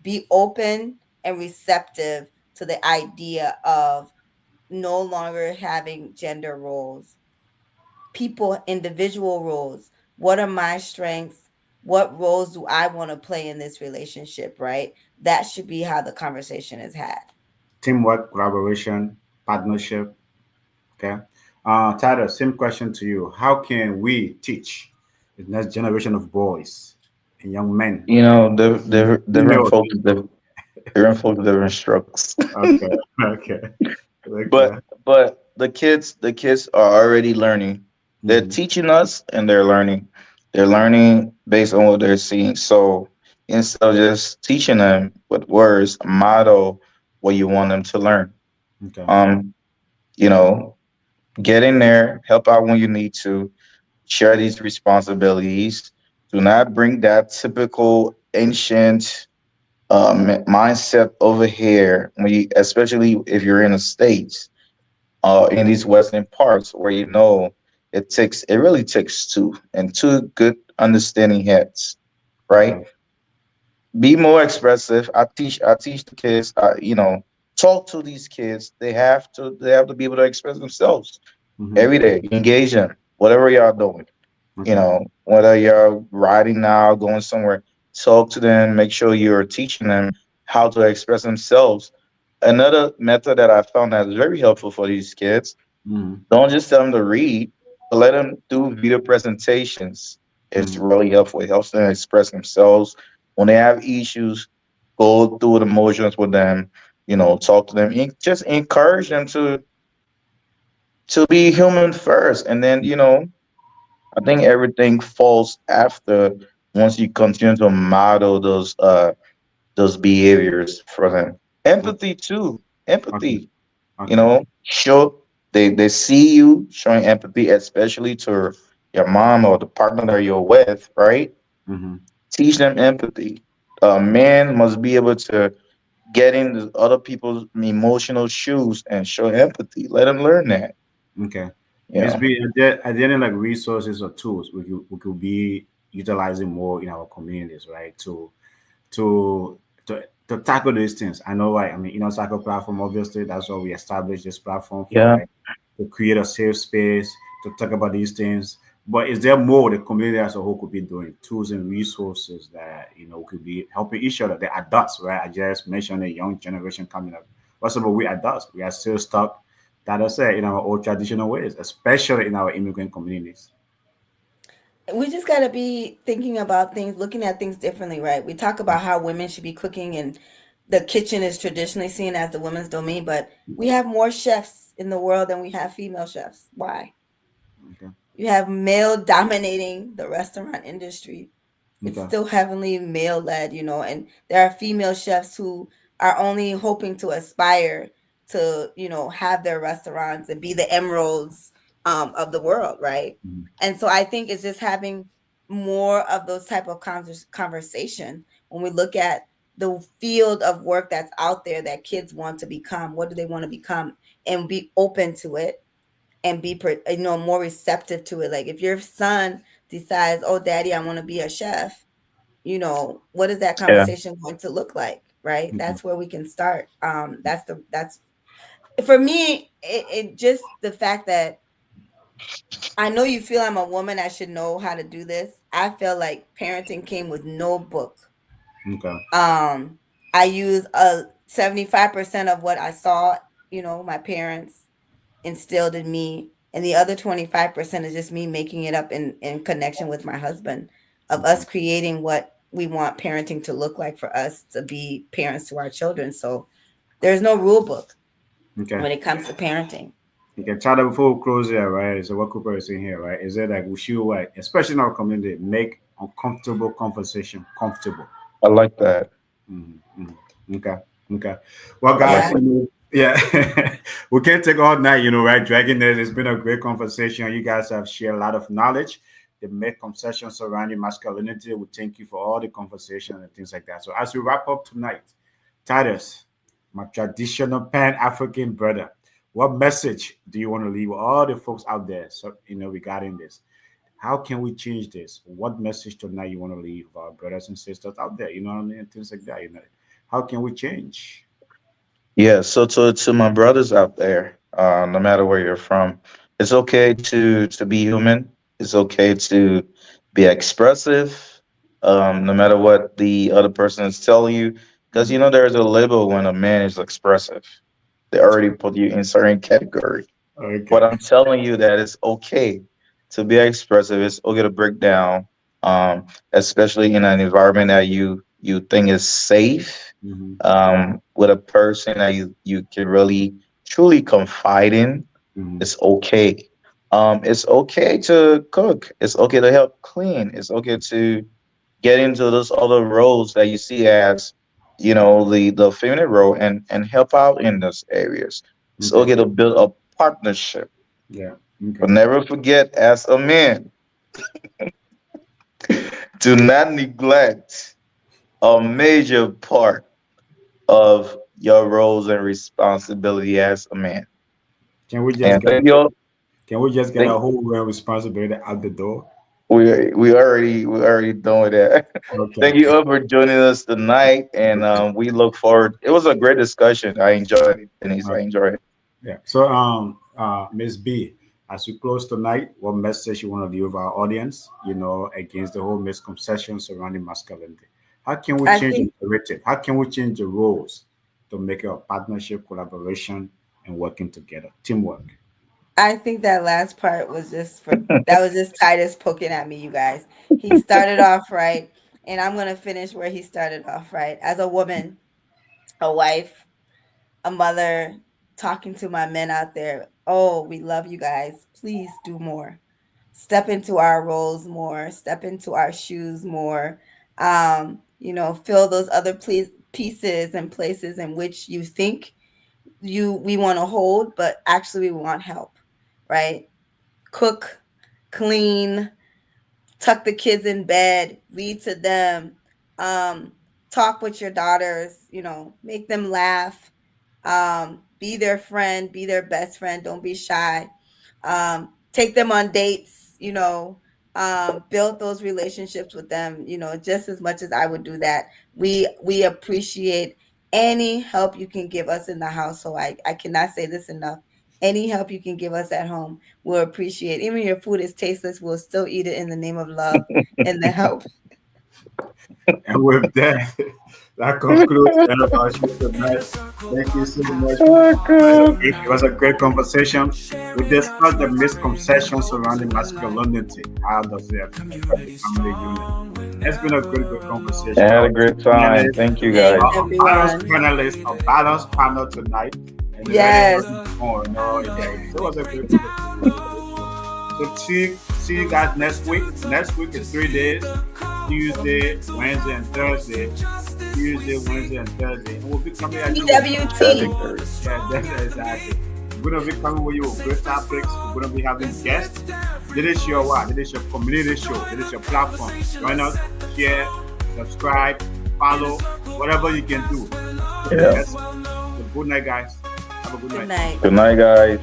D: be open and receptive to the idea of no longer having gender roles, people, individual roles. What are my strengths? What roles do I want to play in this relationship, right? That should be how the conversation is had.
A: Teamwork, collaboration, partnership. Okay. Tyler, same question to you. How can we teach the next generation of boys and young men
C: You know,
A: and
C: different
A: females?
C: folks, different folks, different strokes.
A: Okay. Okay. Okay.
C: But the kids are already learning. They're
A: Mm-hmm.
C: teaching us, and they're learning. They're learning based on what they're seeing. So instead of just teaching them with words, model what you want them to learn.
A: Okay.
C: Um, you know, get in there, help out when you need to, share these responsibilities. Do not bring that typical ancient mindset over here. When you, especially if you're in the states, in these western parts, where it really takes two and two good understanding heads,
A: Okay.
C: right? Be more expressive. I teach the kids. Talk to these kids. They have to be able to express themselves
A: Mm-hmm.
C: every day. Engage them, whatever y'all doing.
A: Okay.
C: Whether you're riding now, going somewhere, talk to them, make sure you're teaching them how to express themselves. Another method that I found that is very helpful for these kids,
A: Mm-hmm.
C: don't just tell them to read, but let them do video presentations. It's
A: Mm-hmm.
C: really helpful. It helps them express themselves. When they have issues, go through the motions with them, talk to them, just encourage them to be human first. And then, I think everything falls after, once you continue to model those behaviors for them. Empathy too.
A: Okay.
C: Empathy.
A: Okay.
C: Show they see you showing empathy, especially to your mom or the partner that you're with, right?
A: Mm-hmm.
C: Teach them empathy. A man must be able to get into other people's emotional shoes and show empathy. Let them learn that.
A: Okay.
C: You
A: Miss
C: know.
A: B, are there any like resources or tools we could be utilizing more in our communities, right? To to tackle these things. I know, right? I mean, Cycle platform, obviously, that's what we established this platform for,
C: Yeah.
A: right? To create a safe space to talk about these things. But is there more the community as a whole could be doing? Tools and resources that could be helping each other. The adults, right? I just mentioned the young generation coming up. What's about we adults? We are still stuck, that I say, in our old traditional ways, especially in our immigrant communities.
D: We just got to be thinking about things, looking at things differently, right? We talk about how women should be cooking and the kitchen is traditionally seen as the women's domain, but we have more chefs in the world than we have female chefs. Why?
A: Okay.
D: You have male dominating the restaurant industry. It's
A: Okay.
D: still heavily male led, and there are female chefs who are only hoping to aspire to, have their restaurants and be the emeralds of the world, right?
A: Mhm.
D: And so I think it's just having more of those type of conversation when we look at the field of work that's out there that kids want to become. What do they want to become? And be open to it and be more receptive to it. Like if your son decides, oh, daddy, I want to be a chef, what is that
C: Yeah.
D: conversation going to look like? Right.
A: Mhm.
D: That's where we can start. That's for me, it just the fact that I know you feel I'm a woman, I should know how to do this. I feel like parenting came with no book.
A: Okay.
D: Um, I use a 75% of what I saw, my parents instilled in me, and the other 25% is just me making it up in connection with my husband, of us creating what we want parenting to look like for us to be parents to our children. So there's no rule book
A: Okay.
D: when it comes to parenting.
A: Okay, Chada, before we close here, right? So what Cooper is saying here, right? Is it like we should, like, especially in our community, make uncomfortable conversation comfortable?
C: I like that.
A: Okay. Okay. Well,
C: I like
A: guys,
D: Yeah.
C: that.
A: yeah, we can't take all night, right? Dragging this. It's been a great conversation. You guys have shared a lot of knowledge. The misconception surrounding masculinity. We thank you for all the conversation and things like that. So as we wrap up tonight, Titus, my traditional Pan African brother, what message do you want to leave with all the folks out there? So regarding this, how can we change this? What message tonight you want to leave our brothers and sisters out there? You know what I mean? Things like that. How can we change?
C: Yeah, so to my brothers out there, no matter where you're from, it's okay to be human. It's okay to be expressive, no matter what the other person is telling you, because
A: Mhm.
C: there's a label when a man is expressive. They already put you in certain category. But
A: Okay.
C: I'm telling you that it's okay to be expressive. It's okay to break down, especially in an environment that you think is safe,
A: Hmm.
C: with a person that you can really truly confide in.
A: Hmm.
C: It's okay. It's okay to cook. It's okay to help clean. It's okay to get into those other roles that you see as, the feminine role, and help out in those areas. It's
A: Okay.
C: okay to build a partnership.
A: Yeah.
C: But
A: Okay.
C: never forget, as a man, do not neglect a major part of your roles and responsibility as a man.
A: Can we just
C: And
A: get
C: thank you.
A: can we just get
C: Thank
A: our whole real responsibility out the door?
C: we already doing that.
A: Okay.
C: Thank you all for joining us tonight, and we look forward. It was a great discussion. I enjoyed it, Denise. I
A: Okay.
C: enjoyed it.
A: Yeah. So, Miss B, as we close tonight, what message you want to leave our audience? Against the whole misconception surrounding masculinity. How can we
D: I
A: change the
D: think
A: narrative? How can we change the roles to make it a partnership, collaboration, and working together, teamwork?
D: I think that last part was just Titus poking at me, you guys. He started off right, and I'm gonna finish where he started off right. As a woman, a wife, a mother, talking to my men out there. Oh, we love you guys. Please do more. Step into our roles more. Step into our shoes more. Fill those other pieces and places in which you think we want to hold, but actually we want help, right? Cook, clean, tuck the kids in bed, read to them, um, talk with your daughters, make them laugh, be their friend, be their best friend, don't be shy, take them on dates, build those relationships with them, just as much as I would do that. We appreciate any help you can give us in the household. I cannot say this enough. Any help you can give us at home, we'll appreciate. Even your food is tasteless, we'll still eat it in the name of love and the help.
A: And with that, that concludes the end of our show tonight. Thank you so much.
C: Oh God.
A: It was a great conversation. We discussed the misconceptions surrounding masculinity. How does it affect the family unit? It's been a good
C: I
A: conversation.
C: had
A: Our
C: a great time.
A: panelists,
C: Thank you
D: Thanks,
C: guys.
A: balanced
D: everyone.
A: panelists, a balanced panel tonight, and the ready
D: Yes.
A: for more. It was a great conversation. So see you guys next week. Next week is 3 days: Tuesday, Wednesday, and Thursday. Tuesday, Wednesday, and Thursday. And we'll be coming at you with
C: That'd be
D: TWT.
C: great.
A: yeah, that's exactly. We're gonna be coming with you with great topics. We're gonna be having guests. This is your what? This is your community show. This is your platform. Join us, share, subscribe, follow, whatever you can do.
C: Yeah.
A: Yes. So good night, guys. Have a good
D: Good
A: night.
D: night.
C: Good night, guys.